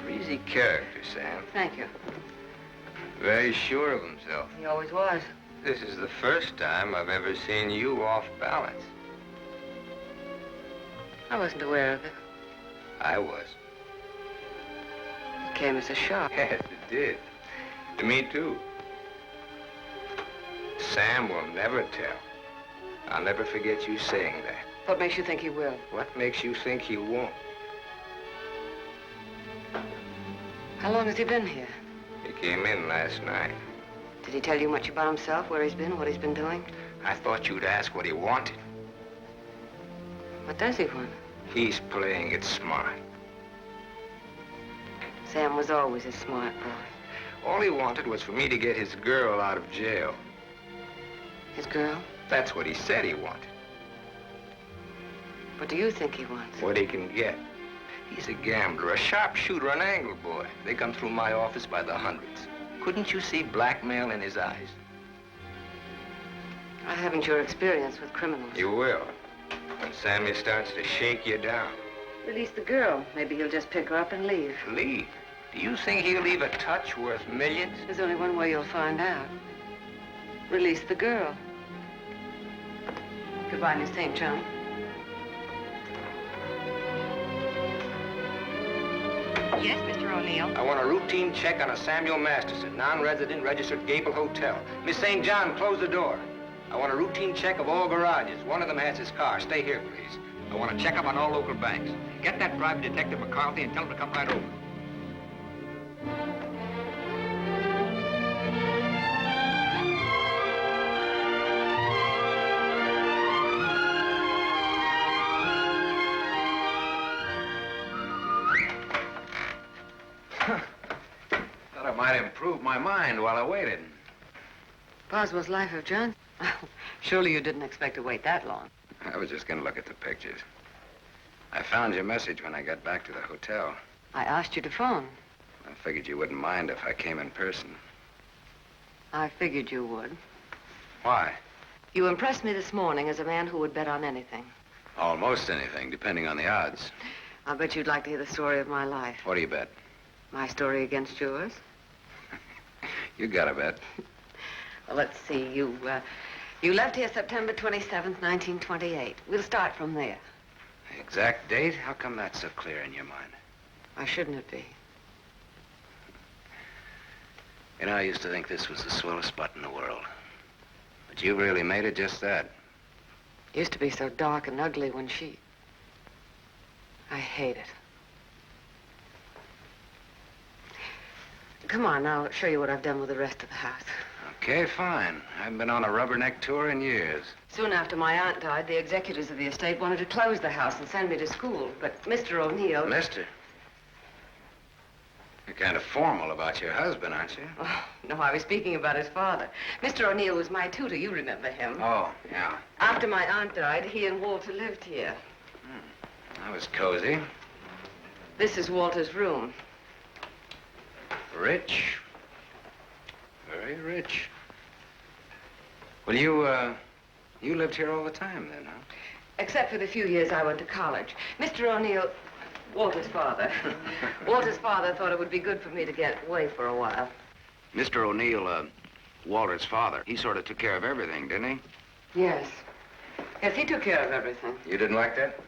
Breezy character, Sam. Thank you. Very sure of himself. He always was. This is the first time I've ever seen you off balance. I wasn't aware of it. I was. It came as a shock. Yes, it did. To me, too. Sam will never tell. I'll never forget you saying that. What makes you think he will? What makes you think he won't? How long has he been here? He came in last night. Did he tell you much about himself, where he's been, what he's been doing? I thought you'd ask what he wanted. What does he want? He's playing it smart. Sam was always a smart boy. All he wanted was for me to get his girl out of jail. His girl? That's what he said he wanted. What do you think he wants? What he can get. He's a gambler, a sharpshooter, an angle boy. They come through my office by the hundreds. Couldn't you see blackmail in his eyes? I haven't your experience with criminals. You will. When Sammy starts to shake you down. Release the girl. Maybe he'll just pick her up and leave. Leave? Do you think he'll leave a touch worth millions? There's only one way you'll find out. Release the girl. Goodbye, Miss St. John. Yes, Mr. O'Neill. I want a routine check on a Samuel Masterson, non-resident, registered Gable Hotel. Miss St. John, close the door. I want a routine check of all garages. One of them has his car. Stay here, please. I want to check up on all local banks. Get that private detective McCarthy and tell him to come right over. Thought I might improve my mind while I waited. Boswell's Life of John? Surely you didn't expect to wait that long. I was just going to look at the pictures. I found your message when I got back to the hotel. I asked you to phone. I figured you wouldn't mind if I came in person. I figured you would. Why? You impressed me this morning as a man who would bet on anything. Almost anything, depending on the odds. I'll bet you'd like to hear the story of my life. What do you bet? My story against yours. You got a bet. Well, let's see. You left here September 27th, 1928. We'll start from there. The exact date? How come that's so clear in your mind? Why shouldn't it be? You know, I used to think this was the swellest spot in the world. But you really made it just that. It used to be so dark and ugly when she... I hate it. Come on, I'll show you what I've done with the rest of the house. Okay, fine. I haven't been on a rubberneck tour in years. Soon after my aunt died, the executors of the estate wanted to close the house and send me to school. But Mr. O'Neill... Mister? You're kind of formal about your husband, aren't you? Oh, no, I was speaking about his father. Mr. O'Neill was my tutor. You remember him. Oh, yeah. After my aunt died, he and Walter lived here. That was cozy. This is Walter's room. Rich. Very rich. Well, you lived here all the time then, huh? Except for the few years I went to college. Mr. O'Neill, Walter's father. Walter's father thought it would be good for me to get away for a while. Mr. O'Neill, Walter's father, he sort of took care of everything, didn't he? Yes. Yes, he took care of everything. You didn't like that?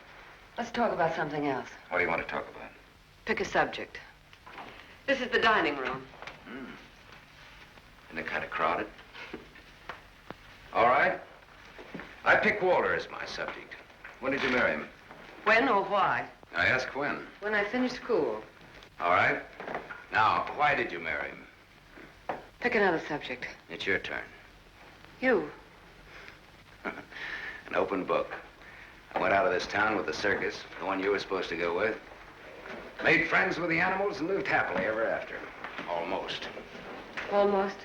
Let's talk about something else. What do you want to talk about? Pick a subject. This is the dining room. Isn't it kind of crowded? All right. I pick Walter as my subject. When did you marry him? When or why? I ask when. When I finished school. All right. Now, why did you marry him? Pick another subject. It's your turn. You. An open book. I went out of this town with the circus, the one you were supposed to go with. Made friends with the animals and lived happily ever after. Almost. Almost?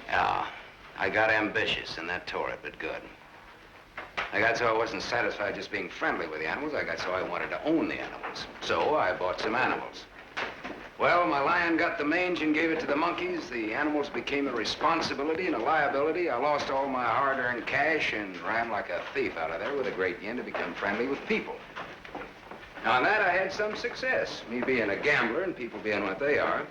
Yeah. I got ambitious, and that tore it, but good. I got so I wasn't satisfied just being friendly with the animals. I got so I wanted to own the animals. So I bought some animals. Well, my lion got the mange and gave it to the monkeys. The animals became a responsibility and a liability. I lost all my hard-earned cash and ran like a thief out of there with a great yen to become friendly with people. Now, on that, I had some success, me being a gambler and people being what they are.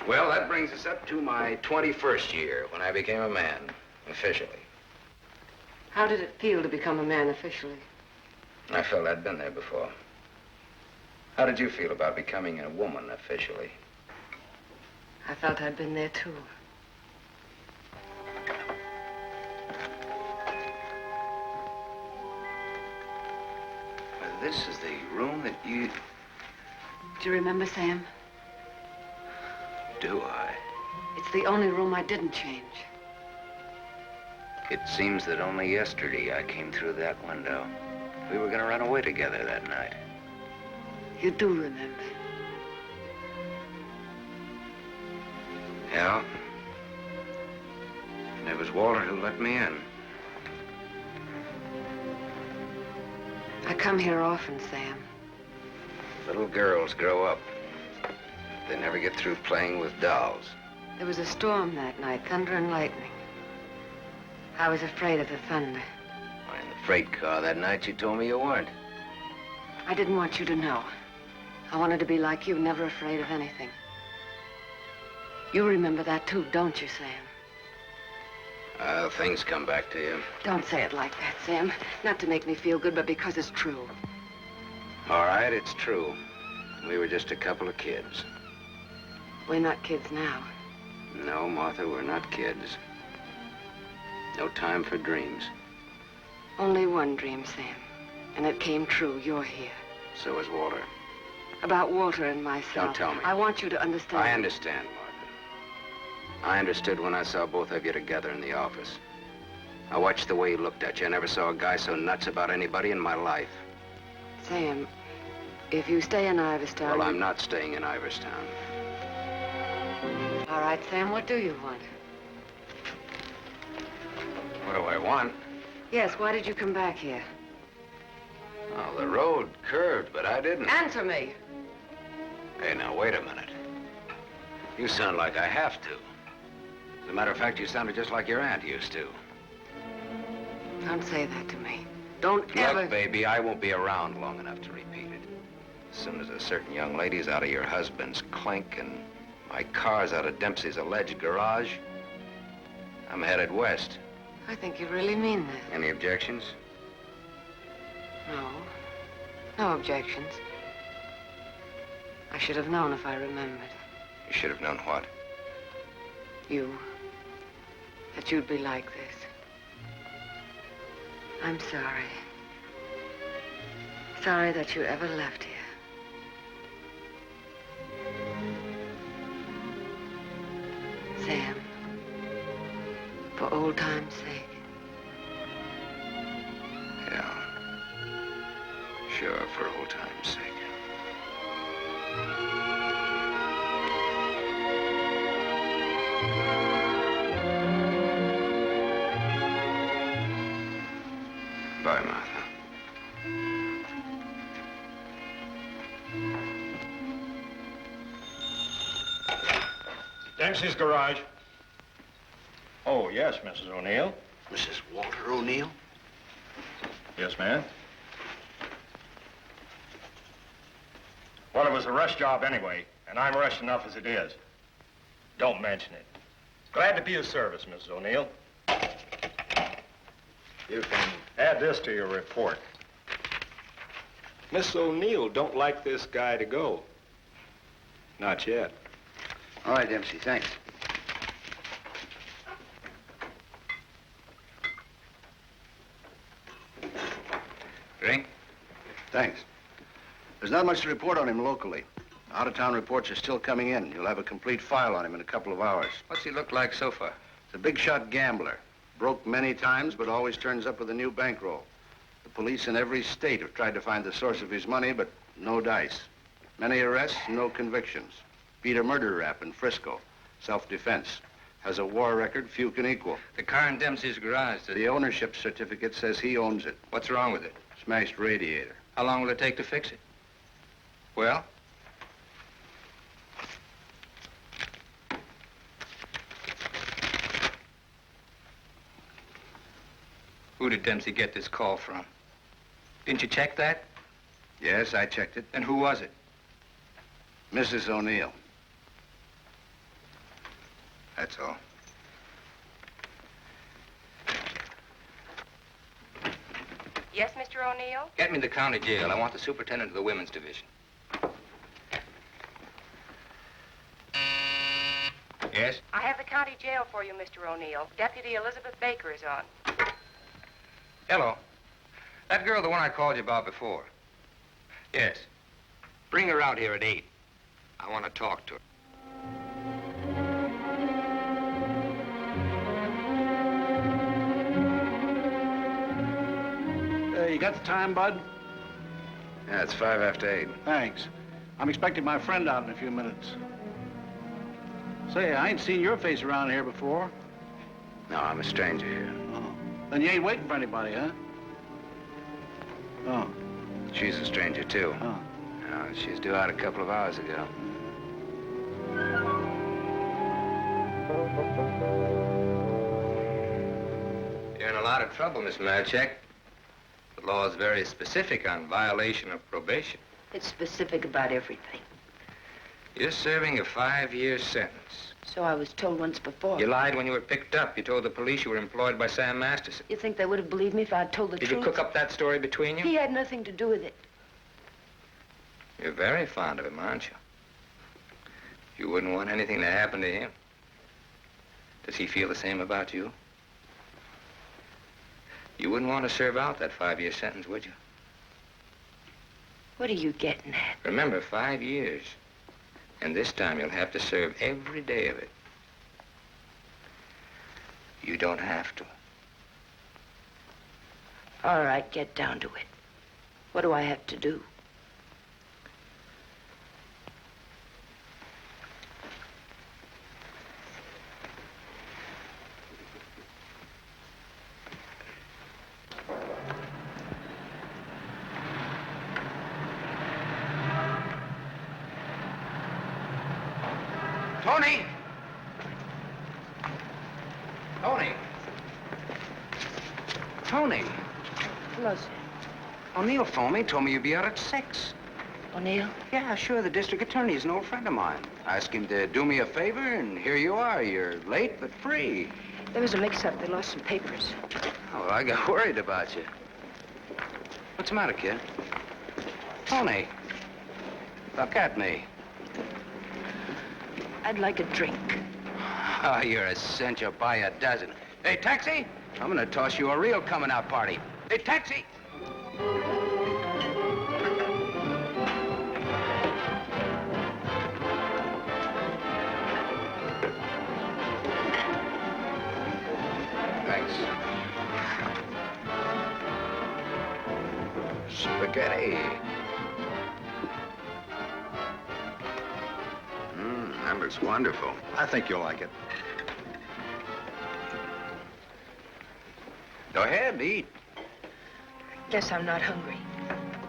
Well, that brings us up to my 21st year, when I became a man, officially. How did it feel to become a man officially? I felt I'd been there before. How did you feel about becoming a woman officially? I felt I'd been there, too. Well, this is the room that you... Do you remember, Sam? Do I? It's the only room I didn't change. It seems that only yesterday I came through that window. We were gonna run away together that night. You do remember. Yeah. And it was Walter who let me in. I come here often, Sam. Little girls grow up. They never get through playing with dolls. There was a storm that night, thunder and lightning. I was afraid of the thunder. Why, in the freight car that night, you told me you weren't. I didn't want you to know. I wanted to be like you, never afraid of anything. You remember that too, don't you, Sam? Things come back to you. Don't say it like that, Sam. Not to make me feel good, but because it's true. All right, it's true. We were just a couple of kids. We're not kids now. No, Martha, we're not kids. No time for dreams. Only one dream, Sam. And it came true. You're here. So is Walter. About Walter and myself. Don't tell me. I want you to understand. I understand, Martha. I understood when I saw both of you together in the office. I watched the way you looked at you. I never saw a guy so nuts about anybody in my life. Sam, if you stay in Iverstown... Well, I'm not staying in Iverstown. All right, Sam, what do you want? What do I want? Yes, why did you come back here? Oh, the road curved, but I didn't. Answer me. Hey, now, wait a minute. You sound like I have to. As a matter of fact, you sounded just like your aunt used to. Don't say that to me. Don't ever... Look, baby, I won't be around long enough to repeat it. As soon as a certain young lady's out of your husband's clink and my car's out of Dempsey's alleged garage, I'm headed west. I think you really mean that. Any objections? No. No objections. I should have known if I remembered. You should have known what? You. That you'd be like this. I'm sorry. Sorry that you ever left here. Sam, for old time's sake. Yeah. Sure, for old time's sake. Bye, Martha. Dempsey's garage. Oh, yes, Mrs. O'Neill. Mrs. Walter O'Neill? Yes, ma'am. Well, it was a rush job anyway, and I'm rushed enough as it is. Don't mention it. Glad to be of service, Mrs. O'Neill. You can add this to your report. Miss O'Neill don't like this guy to go. Not yet. All right, Dempsey, thanks. Drink? Thanks. There's not much to report on him locally. Out-of-town reports are still coming in. You'll have a complete file on him in a couple of hours. What's he look like so far? He's a big-shot gambler. Broke many times, but always turns up with a new bankroll. The police in every state have tried to find the source of his money, but no dice. Many arrests, no convictions. Beat a murder rap in Frisco. Self-defense. Has a war record few can equal. The car in Dempsey's garage. The ownership certificate says he owns it. What's wrong with it? Smashed radiator. How long will it take to fix it? Well? Who did Dempsey get this call from? Didn't you check that? Yes, I checked it. And who was it? Mrs. O'Neill. That's all. Yes, Mr. O'Neill? Get me the county jail. I want the superintendent of the women's division. Yes? I have the county jail for you, Mr. O'Neill. Deputy Elizabeth Baker is on. Hello. That girl, the one I called you about before. Yes. Bring her out here at 8. I want to talk to her. Say, you got the time, Bud? Yeah, it's 5 after 8. Thanks. I'm expecting my friend out in a few minutes. Say, I ain't seen your face around here before. No, I'm a stranger here. Oh. Then you ain't waiting for anybody, huh? Oh. She's a stranger, too. Oh. She's due out a couple of hours ago. You're in a lot of trouble, Miss Marchek. The law is very specific on violation of probation. It's specific about everything. You're serving a 5-year sentence. So I was told once before. You lied when you were picked up. You told the police you were employed by Sam Masterson. You think they would have believed me if I'd told the truth? Did you cook up that story between you? He had nothing to do with it. You're very fond of him, aren't you? You wouldn't want anything to happen to him. Does he feel the same about you? You wouldn't want to serve out that 5-year sentence, would you? What are you getting at? Remember, 5 years. And this time you'll have to serve every day of it. You don't have to. All right, get down to it. What do I have to do? Tony! Tony! Tony! Hello, sir. O'Neill phoned me, told me you'd be out at 6. O'Neill? Yeah, sure. The district attorney is an old friend of mine. I asked him to do me a favor, and here you are. You're late, but free. There was a mix-up. They lost some papers. Oh, well, I got worried about you. What's the matter, kid? Tony! Look at me. I'd like a drink. Oh, you're a cinch. You'll buy a dozen. Hey, taxi! I'm gonna toss you a real coming-out party. Hey, taxi! Thanks. Spaghetti. That looks wonderful. I think you'll like it. Go ahead, eat. Guess I'm not hungry.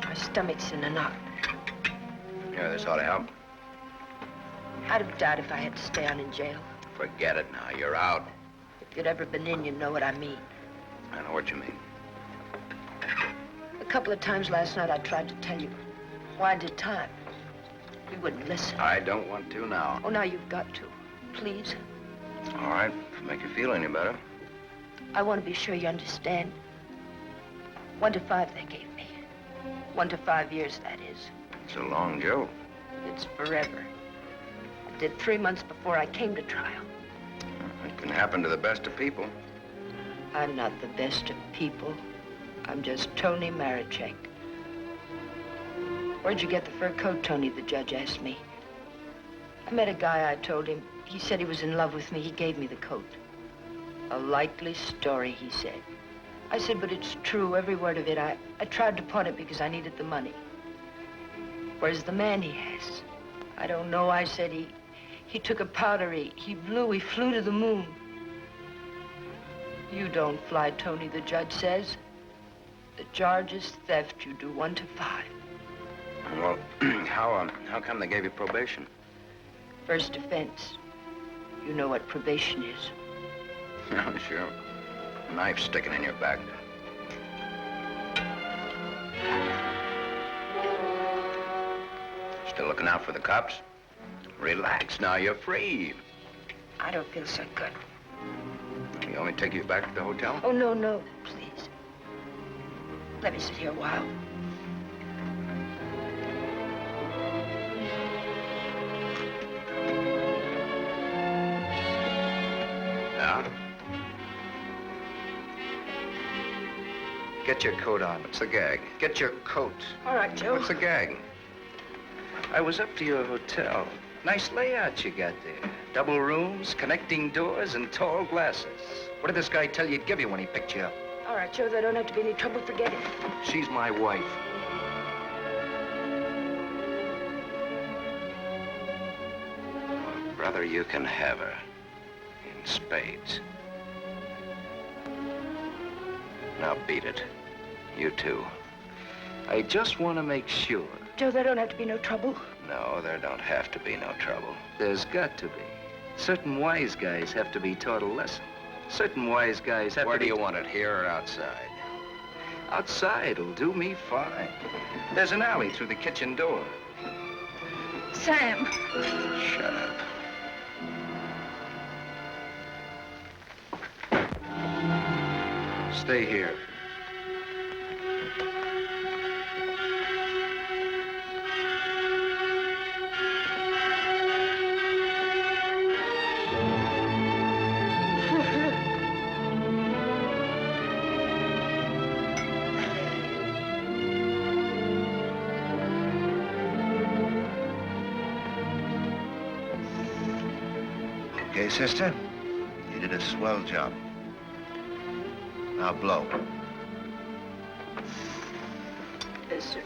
My stomach's in a knot. Yeah, this ought to help. I'd have died if I had to stay on in jail. Forget it now. You're out. If you'd ever been in, you'd know what I mean. I know what you mean. A couple of times last night I tried to tell you. Why did time? You wouldn't listen. I don't want to now. Oh, now you've got to. Please. All right, if it make you feel any better. I want to be sure you understand. 1 to 5 they gave me. 1 to 5 years, that is. It's a long joke. It's forever. I did 3 months before I came to trial. It can happen to the best of people. I'm not the best of people. I'm just Tony Marichek. Where'd you get the fur coat, Tony? The judge asked me. I met a guy, I told him. He said he was in love with me. He gave me the coat. A likely story, he said. I said, but it's true, every word of it. I tried to pawn it because I needed the money. Where's the man he has? I don't know, I said. He took a powder, he flew to the moon. You don't fly, Tony, the judge says. The charge is theft. You do 1 to 5. Well, how come they gave you probation? First offense. You know what probation is. Oh, sure. A knife sticking in your back. Still looking out for the cops? Relax now, you're free. I don't feel so good. You want me to take you back to the hotel? Oh, no, please. Let me sit here a while. Yeah? Get your coat on. What's the gag? Get your coat. All right, Joe. What's the gag? I was up to your hotel. Nice layout you got there. Double rooms, connecting doors, and tall glasses. What did this guy tell you he'd give you when he picked you up? All right, Joe, there don't have to be any trouble. Forget it. She's my wife. Brother, you can have her in spades. Now beat it. You too. I just want to make sure. Joe, there don't have to be no trouble. No, there don't have to be no trouble. There's got to be. Certain wise guys have to be taught a lesson. Certain wise guys have Where to do you want it, here or outside? Outside'll do me fine. There's an alley through the kitchen door. Sam. Shut up. Stay here. Okay, sister? You did a swell job. Now blow. Yes, sir.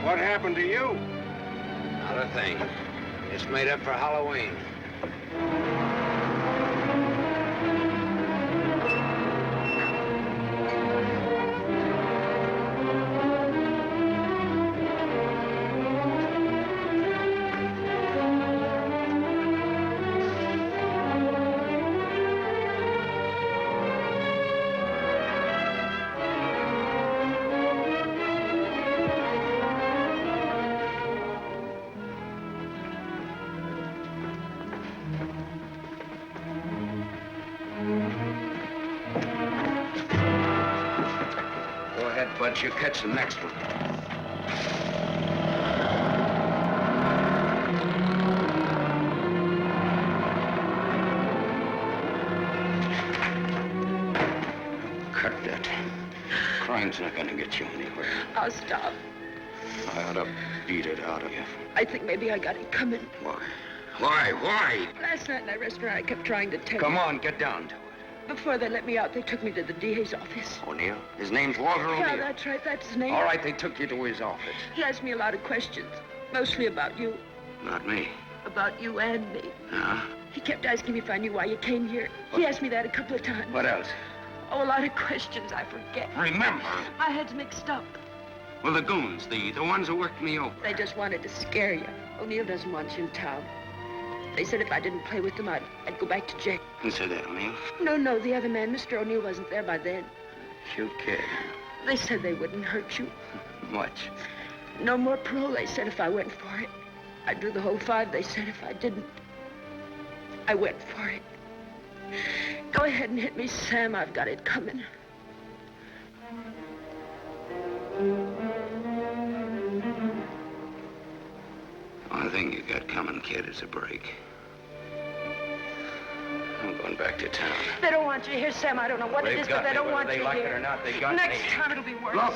What happened to you? Not a thing. It's made up for Halloween. But you catch the next one. Cut that. Crying's not gonna get you anywhere. I'll stop. I ought to beat it out of you. I think maybe I got it coming. Why? Why? Last night in that restaurant, I kept trying to tell Come you. on, get down to it. Before they let me out, they took me to the DA's office. O'Neill? His name's Walter O'Neill. Yeah, that's right. That's his name. All right, they took you to his office. He asked me a lot of questions, mostly about you. Not me. About you and me. Huh? He kept asking me if I knew why you came here. He asked me that a couple of times. What else? Oh, a lot of questions I forget. Remember. My head's mixed up. Well, the goons, the ones who worked me over. They just wanted to scare you. O'Neill doesn't want you in town. They said if I didn't play with them, I'd go back to jail. Who said that, O'Neill? No, the other man, Mr. O'Neill, wasn't there by then. Cute kid. They said they wouldn't hurt you. Much. No more parole, they said, if I went for it. I'd do the whole 5 they said if I didn't. I went for it. Go ahead and hit me, Sam. I've got it coming. One thing you got coming, kid, is a break. I'm going back to town. They don't want you here, Sam. I don't know what it is, but they don't want you here. Whether they like it or not, they got me. Next time it'll be worse. Look,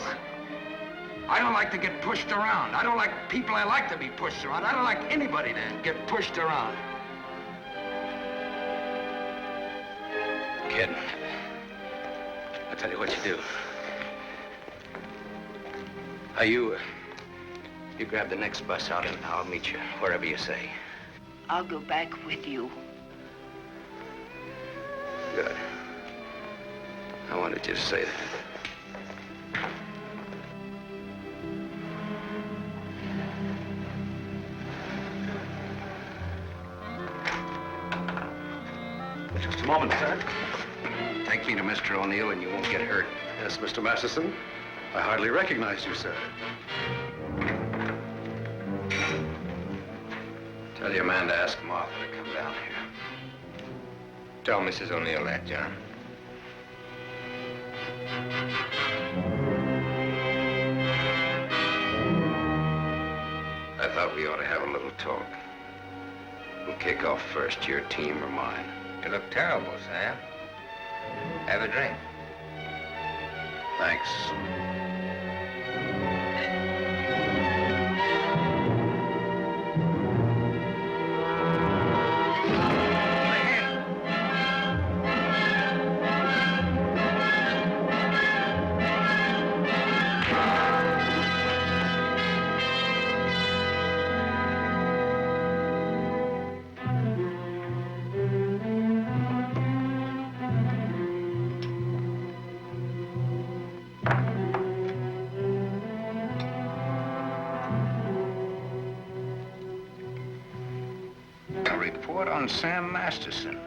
I don't like to get pushed around. I don't like people I like to be pushed around. I don't like anybody to get pushed around. Kid, I'll tell you what you do. You grab the next bus out and I'll meet you wherever you say. I'll go back with you. Good. I wanted you to say that. Just a moment, sir. Take me to Mr. O'Neill and you won't get hurt. Yes, Mr. Masterson. I hardly recognize you, sir. Tell your man to ask Martha to come down here. Tell Mrs. O'Neill that, John. I thought we ought to have a little talk. We'll kick off first, your team or mine. You look terrible, Sam. Have a drink. Thanks. Report on Sam Masterson.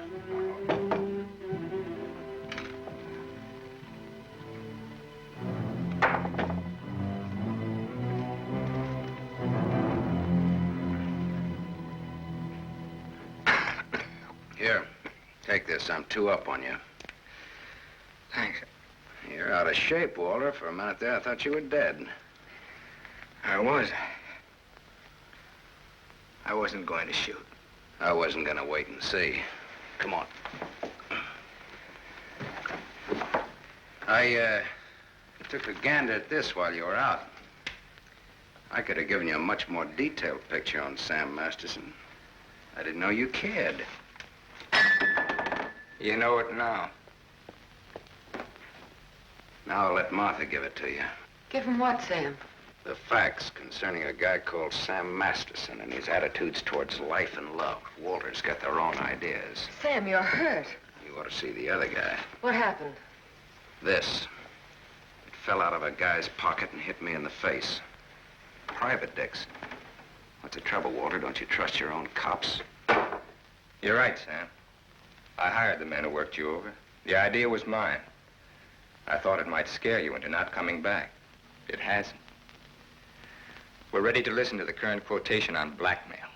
Here, take this. I'm 2 up on you. Thanks. You're out of shape, Walter. For a minute there, I thought you were dead. I was. I wasn't going to shoot. I wasn't gonna wait and see. Come on. I took a gander at this while you were out. I could have given you a much more detailed picture on Sam Masterson. I didn't know you cared. You know it now. Now I'll let Martha give it to you. Give him what, Sam? The facts concerning a guy called Sam Masterson and his attitudes towards life and love. Walter's got their own ideas. Sam, you're hurt. You ought to see the other guy. What happened? This. It fell out of a guy's pocket and hit me in the face. Private dicks. What's the trouble, Walter? Don't you trust your own cops? You're right, Sam. I hired the men who worked you over. The idea was mine. I thought it might scare you into not coming back. It hasn't. We're ready to listen to the current quotation on blackmail.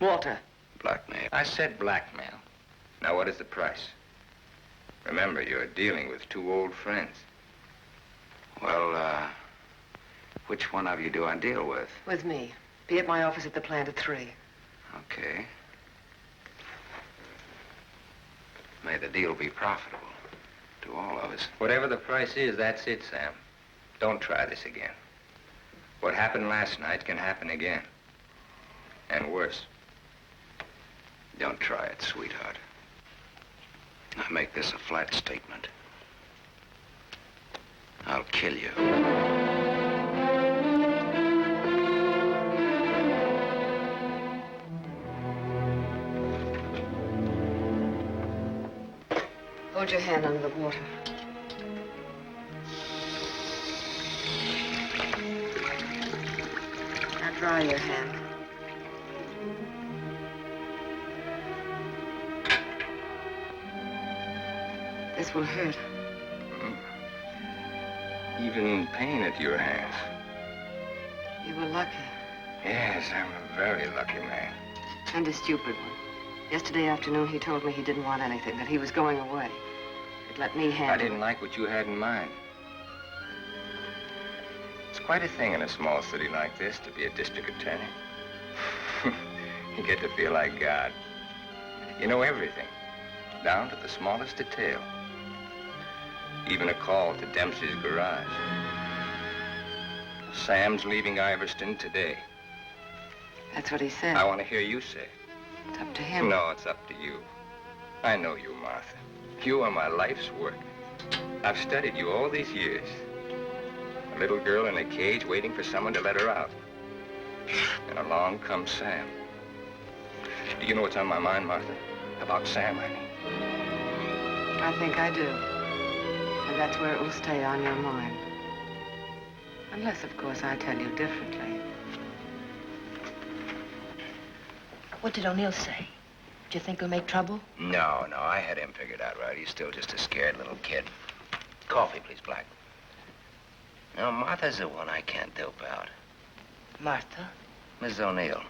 Walter. Blackmail? I said blackmail. Now, what is the price? Remember, you're dealing with 2 old friends. Well, which one of you do I deal with? With me. Be at my office at the plant at 3. Okay. May the deal be profitable to all of us. Whatever the price is, that's it, Sam. Don't try this again. What happened last night can happen again. And worse. Don't try it, sweetheart. I make this a flat statement. I'll kill you. Hold your hand under the water. Now dry your hand. This will hurt. Even pain at your hands. You were lucky. Yes, I'm a very lucky man. And a stupid one. Yesterday afternoon, he told me he didn't want anything, that he was going away. He'd let me handle it. I didn't like what you had in mind. It's quite a thing in a small city like this to be a district attorney. You get to feel like God. You know everything, down to the smallest detail. Even a call to Dempsey's garage. Sam's leaving Iverston today. That's what he said. I want to hear you say it. It's up to him. No, it's up to you. I know you, Martha. You are my life's work. I've studied you all these years. A little girl in a cage waiting for someone to let her out. And along comes Sam. Do you know what's on my mind, Martha? About Sam, I mean. I think I do. And that's where it will stay on your mind. Unless, of course, I tell you differently. What did O'Neill say? Do you think he'll make trouble? No, I had him figured out right. He's still just a scared little kid. Coffee, please, Black. No, Martha's the one I can't dope out. Martha? Mrs. O'Neill.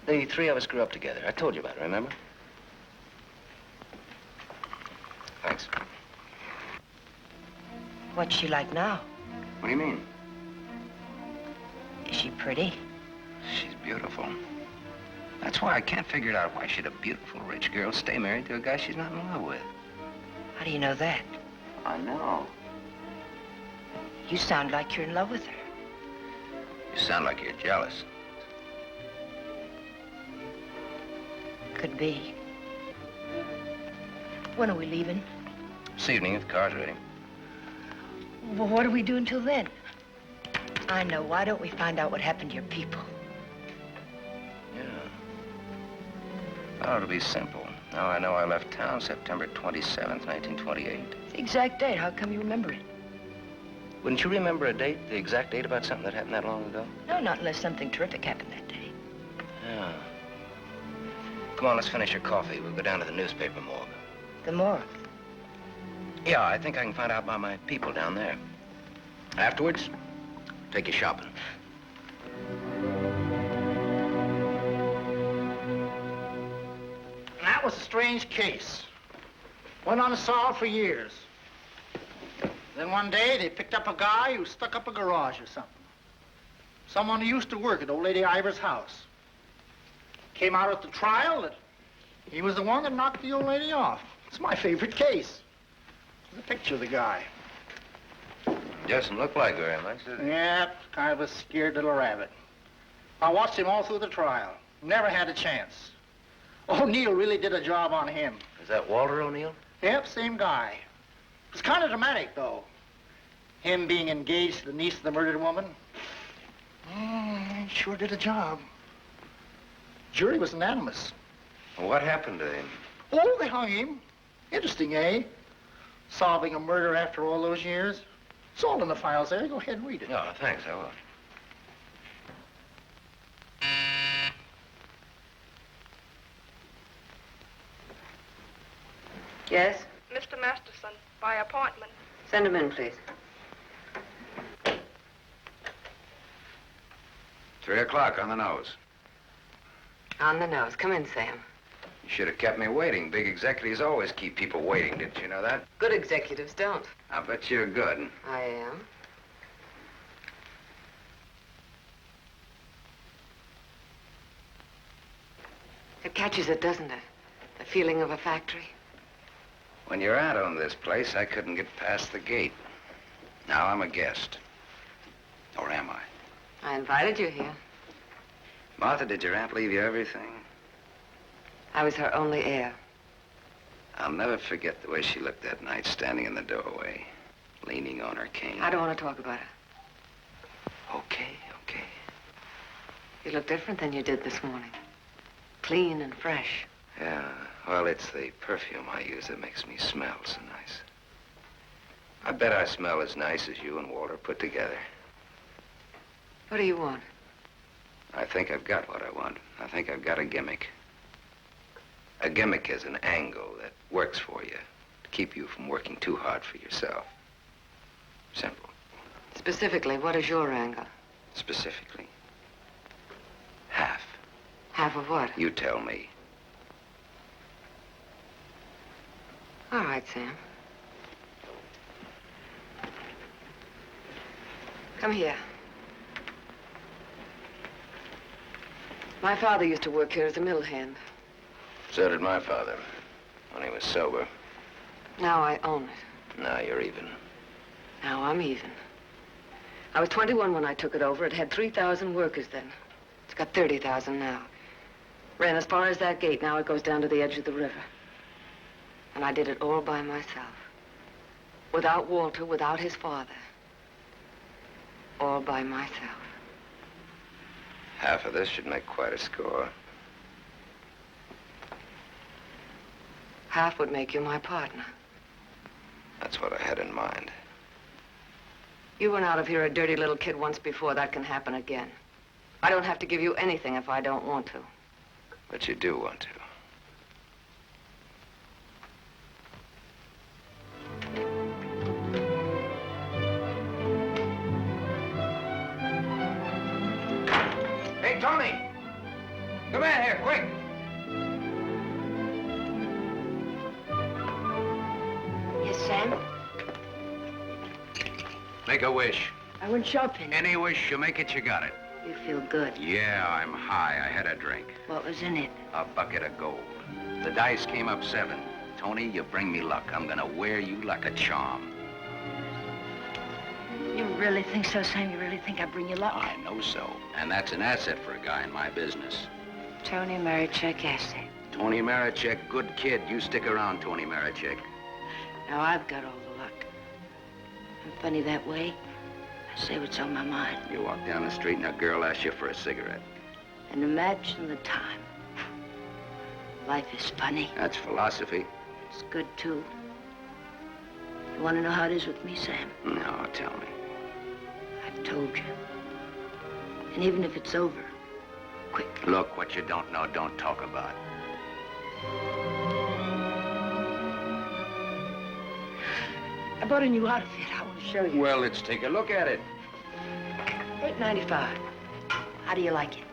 The three of us grew up together. I told you about it, remember? Thanks. What's she like now? What do you mean? Is she pretty? She's beautiful. That's why I can't figure it out why should a beautiful rich girl stay married to a guy she's not in love with. How do you know that? I know. You sound like you're in love with her. You sound like you're jealous. Could be. When are we leaving? This evening, if the car's ready. Well, what do we do until then? I know. Why don't we find out what happened to your people? Oh, it'll be simple. Now I know I left town September 27th, 1928. The exact date. How come you remember it? Wouldn't you remember a date, the exact date about something that happened that long ago? No, not unless something terrific happened that day. Yeah. Come on, let's finish your coffee. We'll go down to the newspaper morgue. The morgue? Yeah, I think I can find out about my people down there. Afterwards, take you shopping. That was a strange case. Went unsolved for years. Then one day, they picked up a guy who stuck up a garage or something. Someone who used to work at old lady Ivers' house. Came out at the trial that he was the one that knocked the old lady off. It's my favorite case. There's a picture of the guy. Doesn't look like very much, does it? Yeah, kind of a scared little rabbit. I watched him all through the trial. Never had a chance. O'Neill really did a job on him. Is that Walter O'Neill? Yep, same guy. It was kind of dramatic, though. Him being engaged to the niece of the murdered woman. He sure did a job. Jury was unanimous. What happened to him? Oh, they hung him. Interesting, eh? Solving a murder after all those years. It's all in the files there. Go ahead and read it. Oh, thanks, I will. Yes? Mr. Masterson, by appointment. Send him in, please. 3 o'clock on the nose. On the nose. Come in, Sam. You should have kept me waiting. Big executives always keep people waiting. Didn't you know that? Good executives don't. I bet you're good. I am. It catches it, doesn't it? The feeling of a factory. When you're out on this place, I couldn't get past the gate. Now I'm a guest. Or am I? I invited you here. Martha, did your aunt leave you everything? I was her only heir. I'll never forget the way she looked that night, standing in the doorway, leaning on her cane. I don't want to talk about it. Okay. You look different than you did this morning. Clean and fresh. Yeah, well, it's the perfume I use that makes me smell so nice. I bet I smell as nice as you and Walter put together. What do you want? I think I've got what I want. I think I've got a gimmick. A gimmick is an angle that works for you to keep you from working too hard for yourself. Simple. Specifically, what is your angle? Specifically, Half of what? You tell me. All right, Sam. Come here. My father used to work here as a mill hand. So did my father, when he was sober. Now I own it. Now you're even. Now I'm even. I was 21 when I took it over. It had 3,000 workers then. It's got 30,000 now. Ran as far as that gate. Now it goes down to the edge of the river. And I did it all by myself. Without Walter, without his father. All by myself. Half of this should make quite a score. Half would make you my partner. That's what I had in mind. You went out of here a dirty little kid once before. That can happen again. I don't have to give you anything if I don't want to. But you do want to. Hey, Tony! Come in here, quick! Yes, Sam? Make a wish. I went shopping. Any wish, you make it, you got it. You feel good. Yeah, I'm high. I had a drink. What was in it? A bucket of gold. The dice came up 7. Tony, you bring me luck. I'm gonna wear you like a charm. You really think so, Sam? You really think I bring you luck? I know so. And that's an asset for a guy in my business. Tony Marichek asset. Tony Marichek, good kid. You stick around, Tony Marichek. Now I've got all the luck. I'm funny that way. I say what's on my mind. You walk down the street and a girl asks you for a cigarette. And imagine the time. Life is funny. That's philosophy. It's good, too. You want to know how it is with me, Sam? No, tell me. I've told you. And even if it's over, quick. Look, what you don't know, don't talk about. I bought a new outfit. I want to show you. Well, let's take a look at it. $8.95. How do you like it?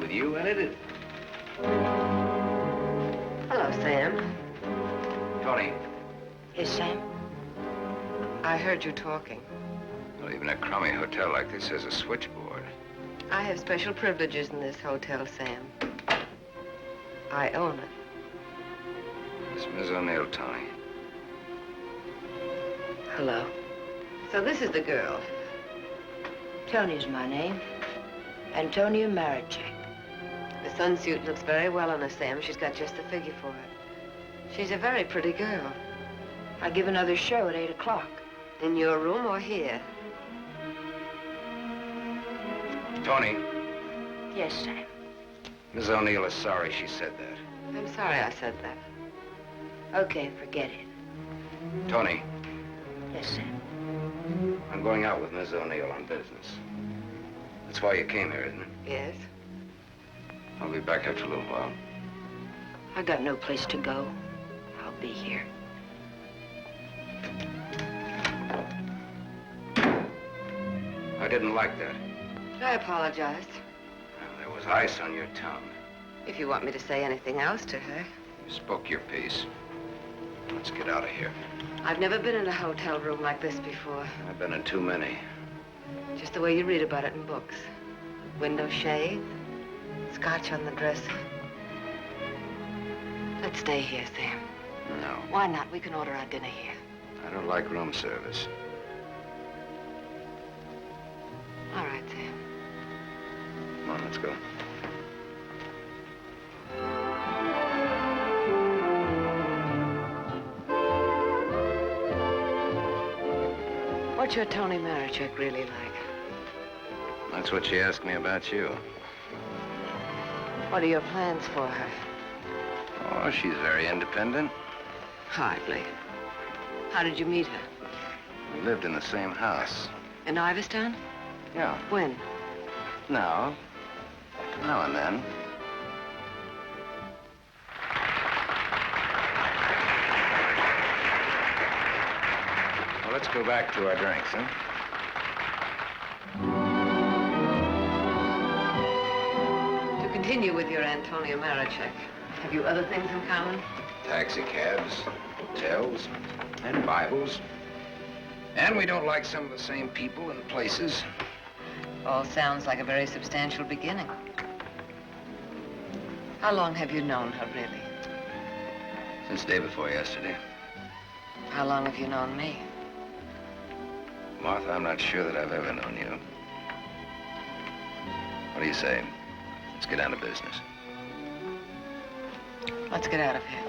With you in it? Hello, Sam. Tony. Yes, Sam? I heard you talking. Well, even a crummy hotel like this has a switchboard. I have special privileges in this hotel, Sam. I own it. It's Miss O'Neill, Tony. Hello. So this is the girl. Tony's my name. Antonia Marichek. The sunsuit looks very well on her, Sam. She's got just the figure for it. She's a very pretty girl. I give another show at 8 o'clock. In your room or here? Tony. Yes, Sam. Miss O'Neill is sorry she said that. I'm sorry I said that. Okay, forget it. Tony. Yes, Sam. I'm going out with Miss O'Neill on business. That's why you came here, isn't it? Yes. I'll be back after a little while. I got no place to go. I'll be here. I didn't like that. I apologize. Well, there was ice on your tongue. If you want me to say anything else to her. You spoke your piece. Let's get out of here. I've never been in a hotel room like this before. I've been in too many. Just the way you read about it in books. Window shade, scotch on the dresser. Let's stay here, Sam. No. Why not? We can order our dinner here. I don't like room service. All right, Sam. Come on, let's go. What's your Tony Marichek really like? That's what she asked me about you. What are your plans for her? Oh, she's very independent. Hardly. How did you meet her? We lived in the same house. In Iverstown? Yeah. When? Now and then. Well, let's go back to our drinks, huh? continue with your Antonia Marichek. Have you other things in common? Taxi cabs, hotels, and Bibles. And we don't like some of the same people and places. All sounds like a very substantial beginning. How long have you known her, really? Since day before yesterday. How long have you known me? Martha, I'm not sure that I've ever known you. What do you say? Let's get down to business. Let's get out of here.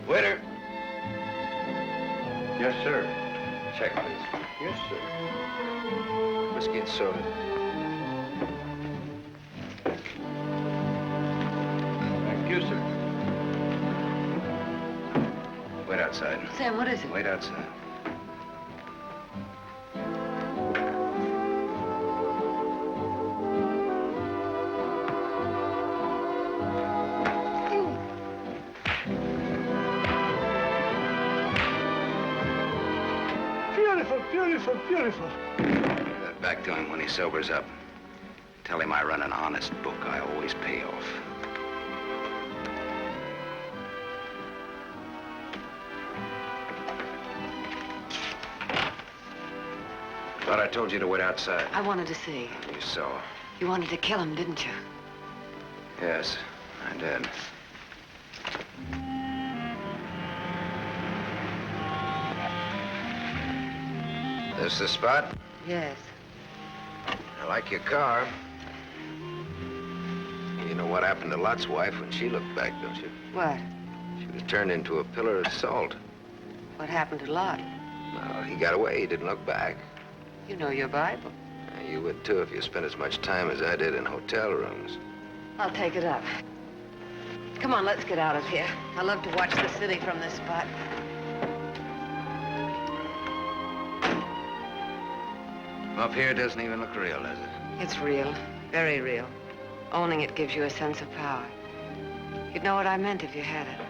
Waiter. Yes, sir. Check, please. Yes, sir. Whiskey and soda. Thank you, sir. Wait outside. Sam, what is it? Wait outside. Beautiful, beautiful, beautiful. Give that back to him when he sobers up. Tell him I run an honest book. I always pay off. Thought I told you to wait outside. I wanted to see. You saw. You wanted to kill him, didn't you? Yes, I did. This the spot? Yes. I like your car. You know what happened to Lot's wife when she looked back, don't you? What? She was turned into a pillar of salt. What happened to Lot? Well, he got away. He didn't look back. You know your Bible. You would, too, if you spent as much time as I did in hotel rooms. I'll take it up. Come on, let's get out of here. I love to watch the city from this spot. Up here, it doesn't even look real, does it? It's real. Very real. Owning it gives you a sense of power. You'd know what I meant if you had it.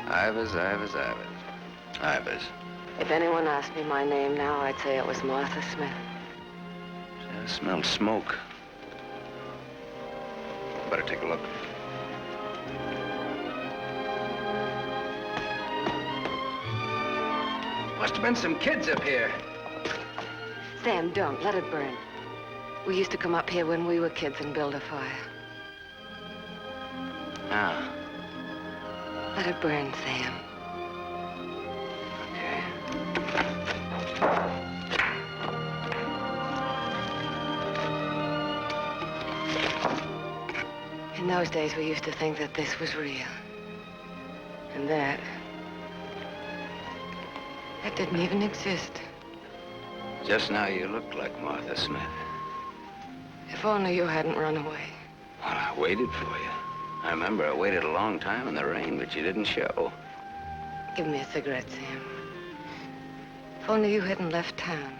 Ivers, Ivers, Ivers. Ivers. If anyone asked me my name now, I'd say it was Martha Smith. I smelled smoke. Better take a look. Must have been some kids up here. Sam, don't. Let it burn. We used to come up here when we were kids and build a fire. Now. Let it burn, Sam. In those days, we used to think that this was real. And that didn't even exist. Just now you looked like Martha Smith. If only you hadn't run away. Well, I waited for you. I remember I waited a long time in the rain, but you didn't show. Give me a cigarette, Sam. If only you hadn't left town.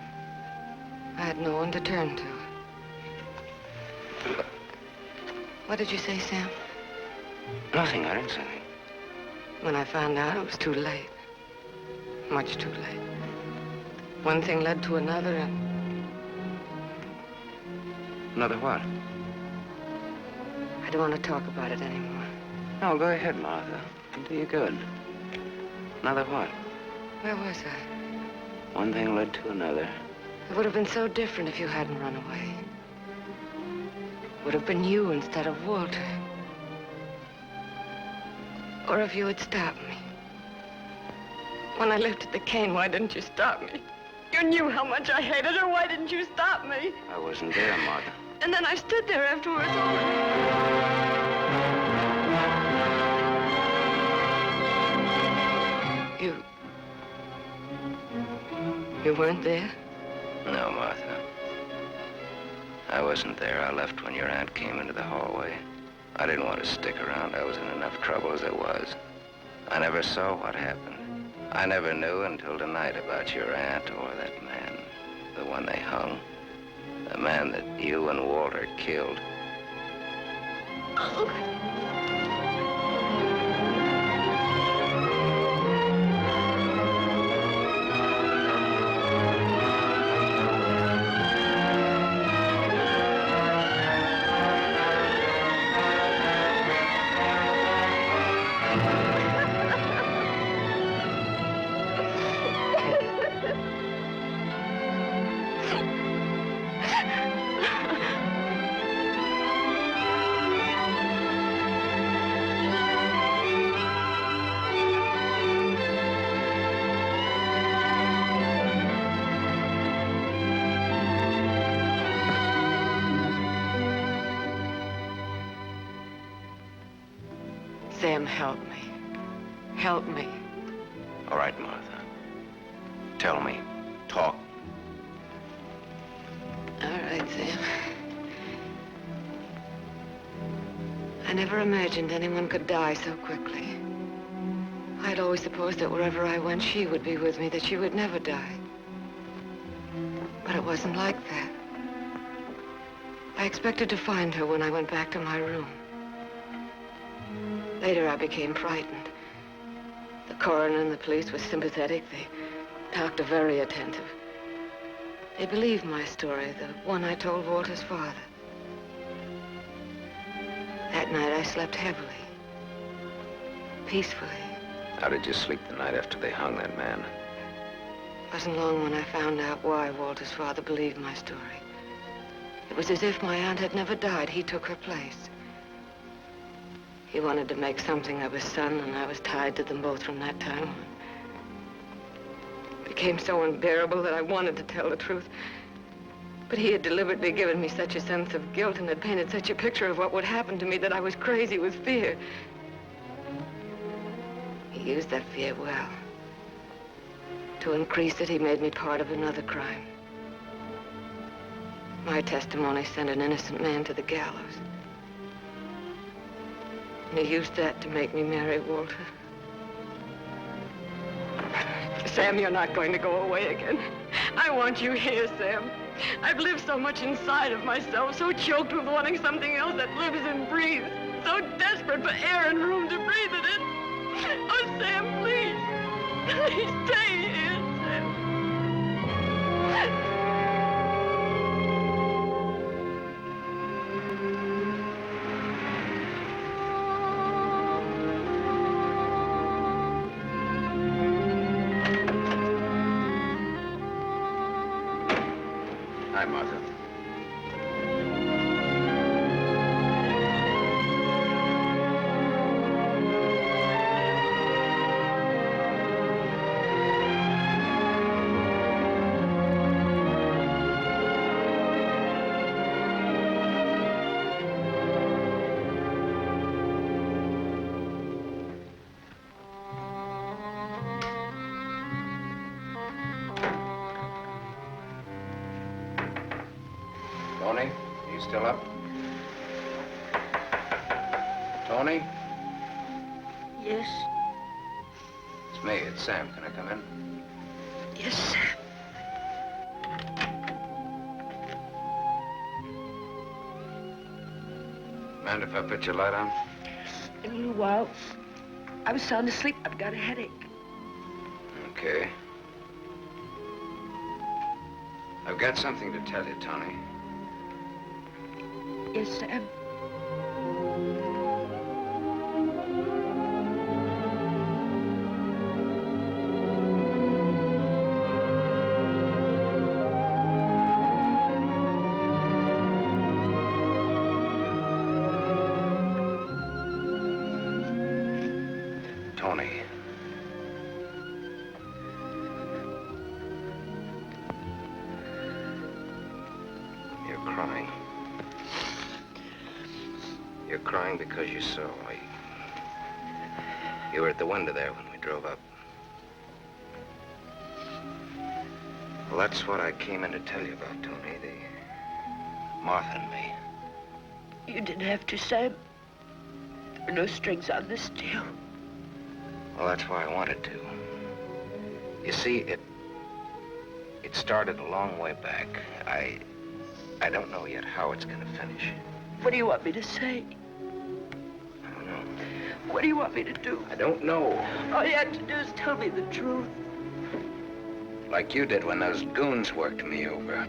I had no one to turn to. What did you say, Sam? Nothing, I didn't say anything. When I found out, it was too late. Much too late. One thing led to another, and... Another what? I don't want to talk about it anymore. No, go ahead, Martha. It'll do you good. Another what? Where was I? One thing led to another. It would have been so different if you hadn't run away. Would have been you instead of Walter. Or if you had stopped me. When I lifted the cane, why didn't you stop me? You knew how much I hated her. Why didn't you stop me? I wasn't there, Martha. And then I stood there afterwards. You weren't there? No, Martha. I wasn't there. I left when your aunt came into the hallway. I didn't want to stick around. I was in enough trouble as it was. I never saw what happened. I never knew until tonight about your aunt or that man, the one they hung. The man that you and Walter killed. Sam, help me. Help me. All right, Martha. Tell me. Talk. All right, Sam. I never imagined anyone could die so quickly. I'd always supposed that wherever I went, she would be with me, that she would never die. But it wasn't like that. I expected to find her when I went back to my room. Later, I became frightened. The coroner and the police were sympathetic. The doctor very attentive. They believed my story, the one I told Walter's father. That night, I slept heavily, peacefully. How did you sleep the night after they hung that man? It wasn't long when I found out why Walter's father believed my story. It was as if my aunt had never died. He took her place. He wanted to make something of his son, and I was tied to them both from that time on. It became so unbearable that I wanted to tell the truth. But he had deliberately given me such a sense of guilt and had painted such a picture of what would happen to me that I was crazy with fear. He used that fear well. To increase it, he made me part of another crime. My testimony sent an innocent man to the gallows. And he used that to make me marry Walter. Sam, you're not going to go away again. I want you here, Sam. I've lived so much inside of myself, so choked with wanting something else that lives and breathes, so desperate for air and room to breathe it in. Oh, Sam, please. Please stay here, Sam. Hi, Martha. Tony, you still up? Tony? Yes? It's me, it's Sam. Can I come in? Yes, Sam. Mind if I put your light on? In a little while. I was sound asleep. I've got a headache. Okay. I've got something to tell you, Tony. Yes, Sam. Tony. You're crying. You're crying because you saw. You were at the window there when we drove up. Well, that's what I came in to tell you about, Tony. The Martha and me. You didn't have to, Sam. There were no strings on this deal. Well, that's why I wanted to. You see, it started a long way back. I don't know yet how it's gonna finish. What do you want me to say? I don't know. What do you want me to do? I don't know. All you have to do is tell me the truth. Like you did when those goons worked me over.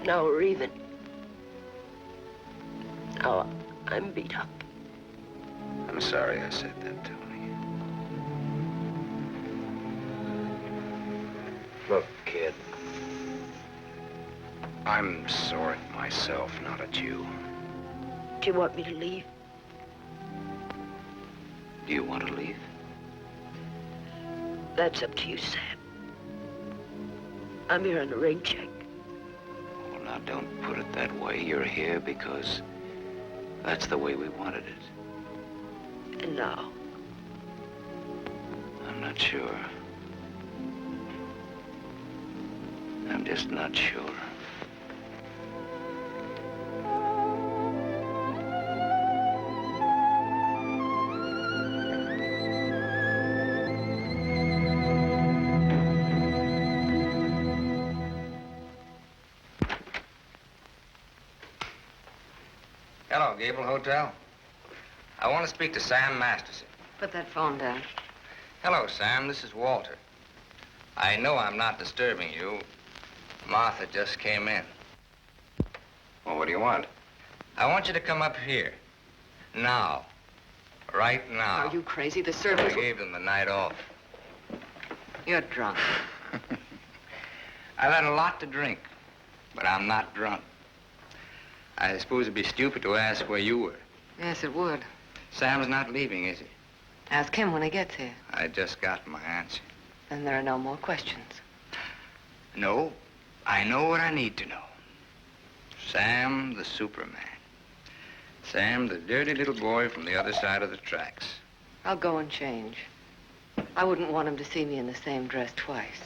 Now we're even. Now I'm beat up. I'm sorry I said that, Tony. Look, kid. I'm sore at myself, not at you. Do you want me to leave? Do you want to leave? That's up to you, Sam. I'm here on a rain check. Well, now, don't put it that way. You're here because That's the way we wanted it. And now? I'm not sure. I'm just not sure. Hello, Gable Hotel. I want to speak to Sam Masterson. Put that phone down. Hello, Sam. This is Walter. I know I'm not disturbing you. Martha just came in. Well, what do you want? I want you to come up here. Now. Right now. Are you crazy? The I servants... gave them the night off. You're drunk. I've had a lot to drink, but I'm not drunk. I suppose it'd be stupid to ask where you were. Yes, it would. Sam's not leaving, is he? Ask him when he gets here. I just got my answer. Then there are no more questions. No, I know what I need to know. Sam the Superman. Sam the dirty little boy from the other side of the tracks. I'll go and change. I wouldn't want him to see me in the same dress twice.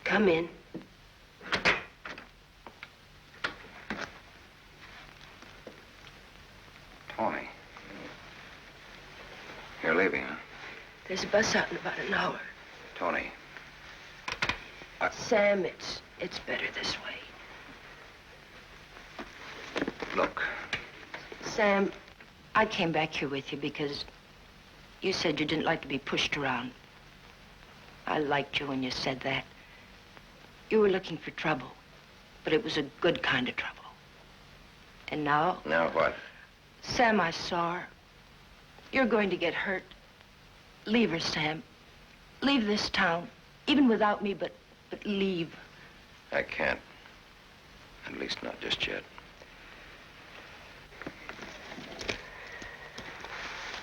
Come in. Tony. You're leaving, huh? There's a bus out in about an hour. Tony. Sam, it's better this way. Look. Sam, I came back here with you because you said you didn't like to be pushed around. I liked you when you said that. You were looking for trouble, but it was a good kind of trouble. And now... Now what? Sam, I saw her. You're going to get hurt. Leave her, Sam. Leave this town, even without me, but leave. I can't. At least not just yet.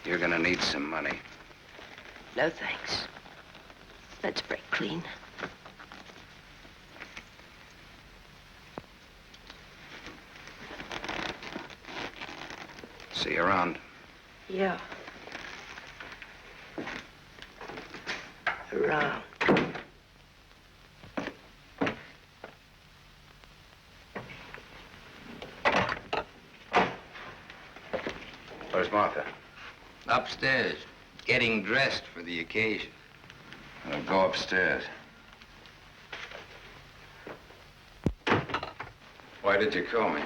You're gonna need some money. No, thanks. Let's break clean. See you around. Yeah. Around. Where's Martha? Upstairs, getting dressed for the occasion. Well, go upstairs. Why did you call me?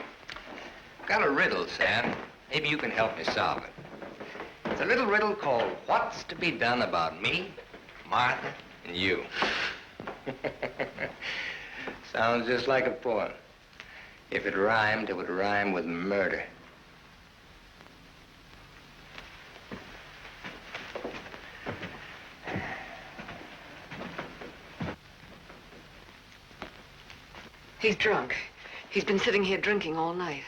Got a riddle, Sam. Maybe you can help me solve it. It's a little riddle called What's to be Done About Me, Martha, and You. Sounds just like a poem. If it rhymed, it would rhyme with murder. He's drunk. He's been sitting here drinking all night.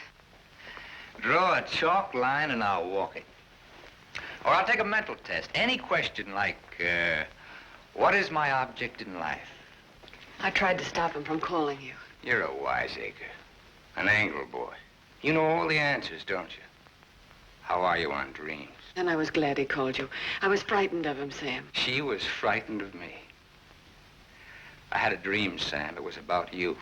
Draw a chalk line and I'll walk it. Or I'll take a mental test. Any question like, what is my object in life? I tried to stop him from calling you. You're a wiseacre. An angle boy. You know all the answers, don't you? How are you on dreams? And I was glad he called you. I was frightened of him, Sam. She was frightened of me. I had a dream, Sam. It was about you.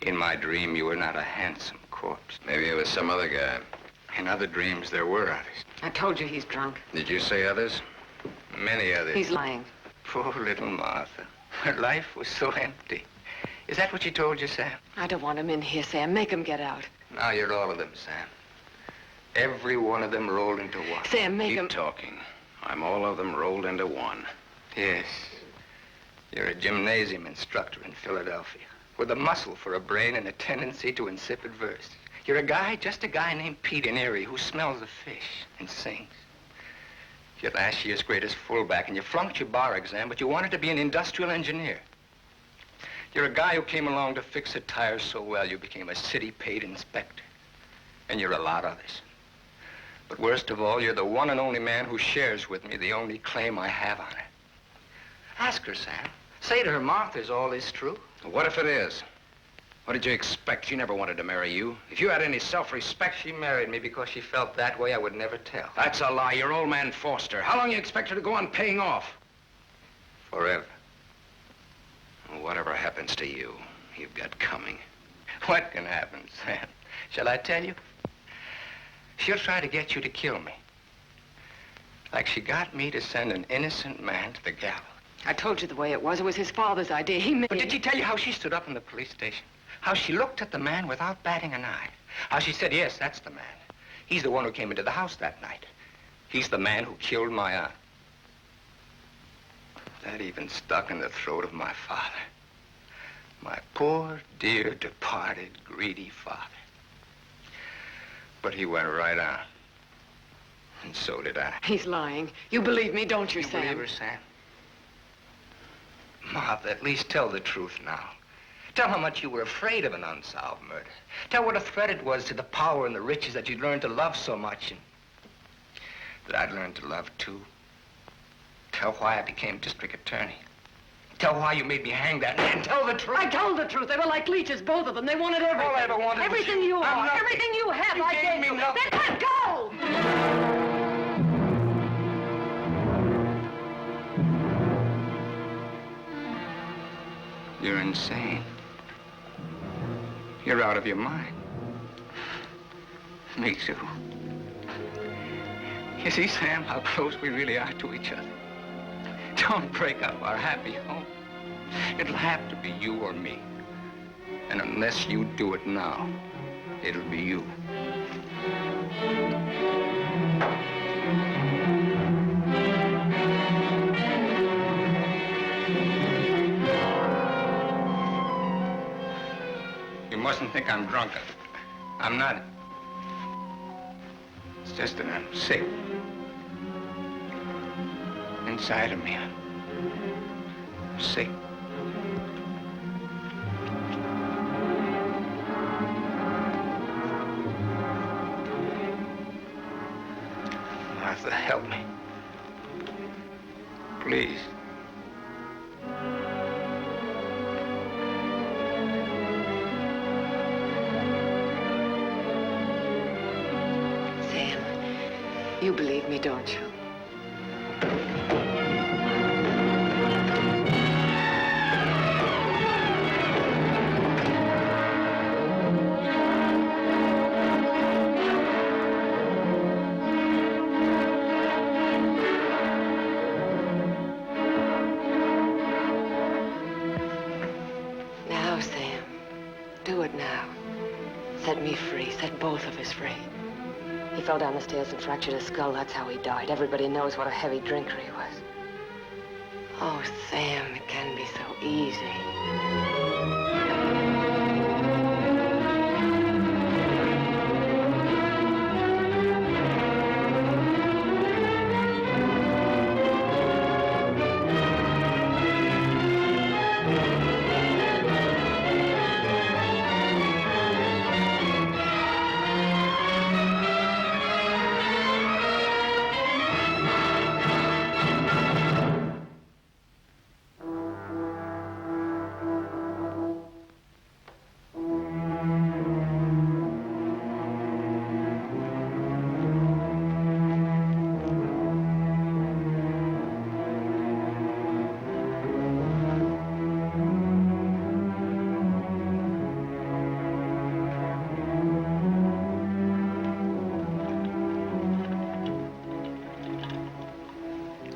In my dream, you were not a handsome corpse. Maybe it was some other guy. In other dreams, there were others. I told you he's drunk. Did you say others? Many others. He's lying. Poor little Martha. Her life was so empty. Is that what she told you, Sam? I don't want him in here, Sam. Make him get out. Now you're all of them, Sam. Every one of them rolled into one. Sam, make him... Keep talking. I'm all of them rolled into one. Yes. You're a gymnasium instructor in Philadelphia with a muscle for a brain and a tendency to insipid verse. You're a guy, just a guy named Pete in Erie who smells of fish and sings. You're last year's greatest fullback and you flunked your bar exam, but you wanted to be an industrial engineer. You're a guy who came along to fix a tire so well you became a city-paid inspector. And you're a lot others. But worst of all, you're the one and only man who shares with me the only claim I have on her. Ask her, Sam. Say to her, Martha, is all this true? What if it is? What did you expect? She never wanted to marry you. If you had any self-respect... She married me because she felt that way. I would never tell. That's a lie. Your old man forced her. How long you expect her to go on paying off? Forever. Whatever happens to you, you've got coming. What can happen, Sam? Shall I tell you? She'll try to get you to kill me. Like she got me to send an innocent man to the gallows. I told you the way it was. It was his father's idea. He made... But did she tell you how she stood up in the police station? How she looked at the man without batting an eye? How she said, yes, that's the man. He's the one who came into the house that night. He's the man who killed my aunt. That even stuck in the throat of my father. My poor, dear, departed, greedy father. But he went right on. And so did I. He's lying. You believe me, don't you, Sam? You believe her, Sam? Martha, at least tell the truth now. Tell how much you were afraid of an unsolved murder. Tell what a threat it was to the power and the riches that you'd learned to love so much and that I'd learned to love too. Tell why I became district attorney. Tell why you made me hang that man. Tell the truth. I told the truth. They were like leeches, both of them. They wanted everything. All I ever wanted everything was you I'm are. nothing. Everything you have, You I gave gave me you. nothing. Then let go! You're insane. You're out of your mind. Me too. You see, Sam, how close we really are to each other. Don't break up our happy home. It'll have to be you or me. And unless you do it now, it'll be you. You mustn't think I'm drunk. I'm not. It's just that I'm sick. Inside of me, I'm sick. Martha, help me. Please. Sam, you believe me, don't you? Now, Sam, do it now. Set me free. Set both of us free. He fell down the stairs and fractured his skull. That's how he died. Everybody knows what a heavy drinker he was. Oh, Sam, it can be so easy.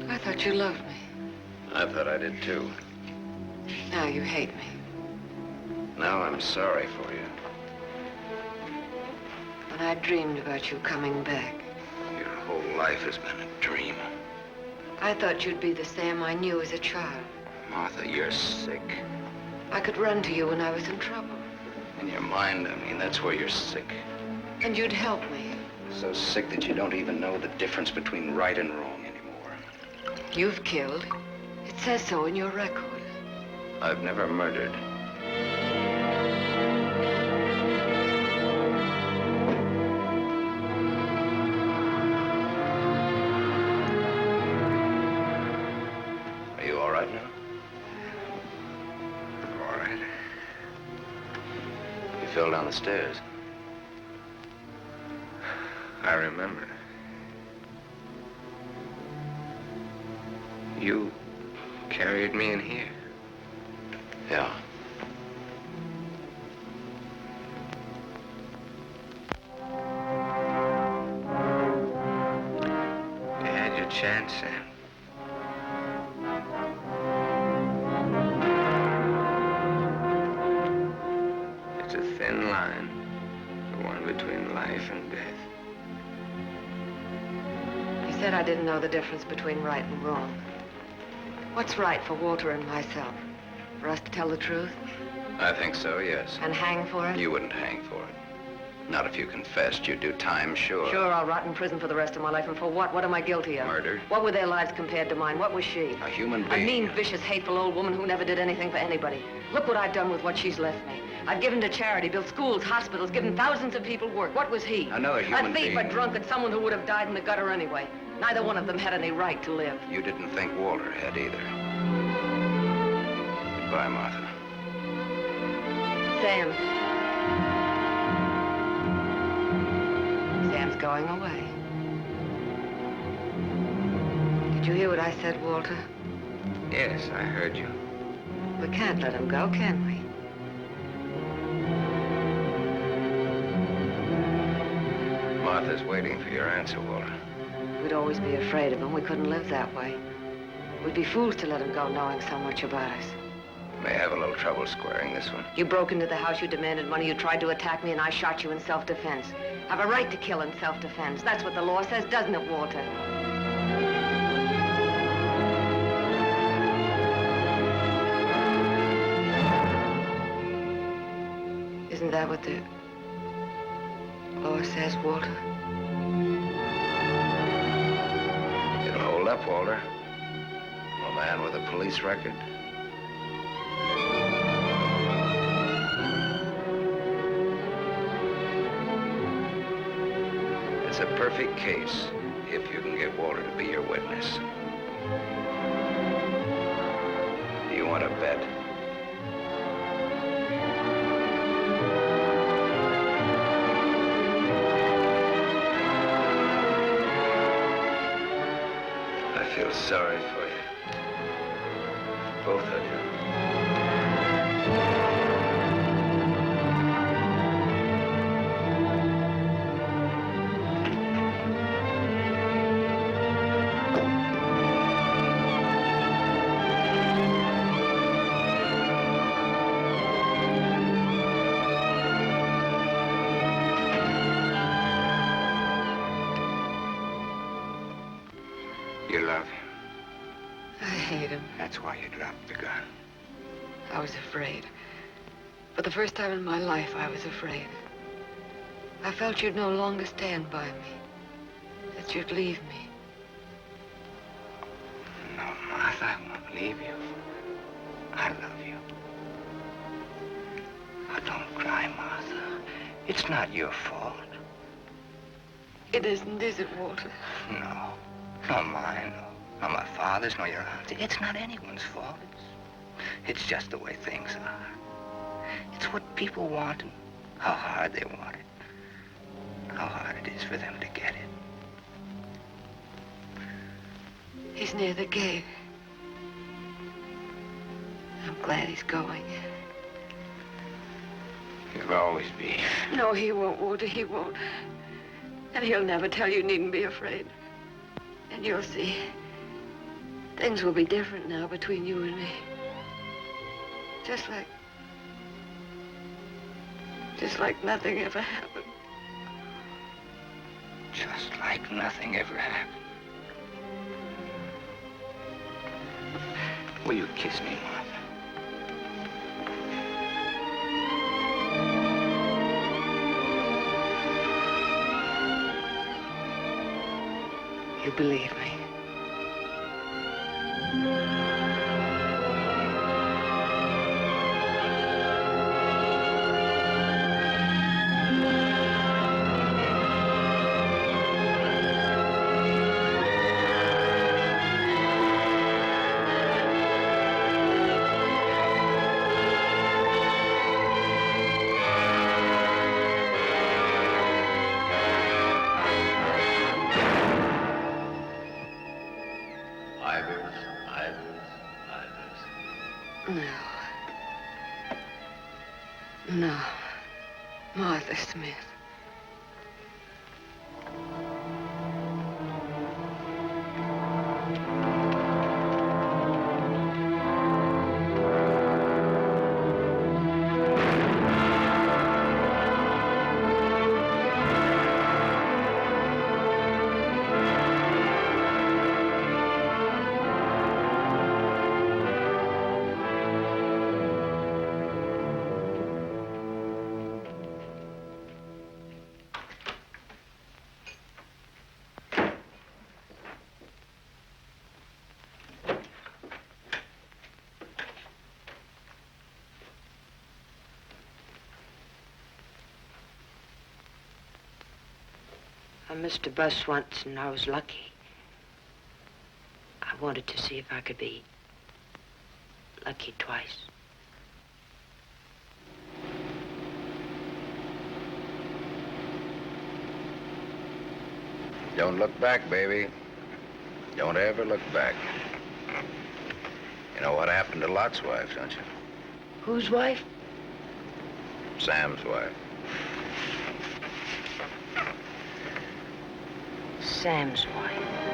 I thought you loved me. I thought I did too. Now you hate me. Now I'm sorry for you. When I dreamed about you coming back, Your whole life has been a dream. I thought you'd be the Sam I knew as a child. Martha, you're sick. I could run to you when I was in trouble. In your mind, I mean, that's where you're sick. And you'd help me. So sick that you don't even know the difference between right and wrong anymore. You've killed. It says so in your record. I've never murdered. Are you all right now? fell down the stairs. I remember. You carried me in here. Yeah. You had your chance, Sam. It's a thin line, the one between life and death. You said I didn't know the difference between right and wrong. What's right for Walter and myself? For us to tell the truth? I think so, yes. And hang for it? You wouldn't hang for it. Not if you confessed. You'd do time, sure. Sure, I'll rot in prison for the rest of my life. And for what? What am I guilty of? Murder. What were their lives compared to mine? What was she? A human A being. mean, vicious, hateful old woman who never did anything for anybody. Look what I've done with what she's left me. I've given to charity, built schools, hospitals, given thousands of people work. What was he? Another human A thief, being. a drunkard, someone who would have died in the gutter anyway. Neither one of them had any right to live. You didn't think Walter had either. Goodbye, Martha. Sam. Sam's going away. Did you hear what I said, Walter? Yes, I heard you. We can't let him go, can we? Martha's waiting for your answer, Walter. We'd always be afraid of him. We couldn't live that way. We'd be fools to let him go knowing so much about us. May have a little trouble squaring this one. You broke into the house, you demanded money, you tried to attack me, and I shot you in self-defense. Have a right to kill in self-defense. That's what the law says, doesn't it, Walter? Isn't that what the law says, Walter? It'll hold up, Walter. A man with a police record. It's a perfect case if you can get Walter to be your witness. Do you want to bet? I feel sorry for you. Both of you. You love him. I hate him. That's why you dropped the gun. I was afraid. For the first time in my life, I was afraid. I felt you'd no longer stand by me. That you'd leave me. No, Martha, I won't leave you. I love you. Oh, don't cry, Martha. It's not your fault. It isn't, is it, Walter? No. Nor mine, nor my father's, nor your aunt's. It's not anyone's fault. It's just the way things are. It's what people want and how hard they want it. How hard it is for them to get it. He's near the gate. I'm glad he's going. He'll always be. No, he won't, Walter, he won't. And he'll never tell you needn't be afraid. And you'll see, things will be different now between you and me. Just like nothing ever happened. Just like nothing ever happened. Will you kiss me, Martha? You believe me. No. No. Martha Smith. I missed a bus once and I was lucky. I wanted to see if I could be lucky twice. Don't look back, baby. Don't ever look back. You know what happened to Lot's wife, don't you? Whose wife? Sam's wife. Sam's wife.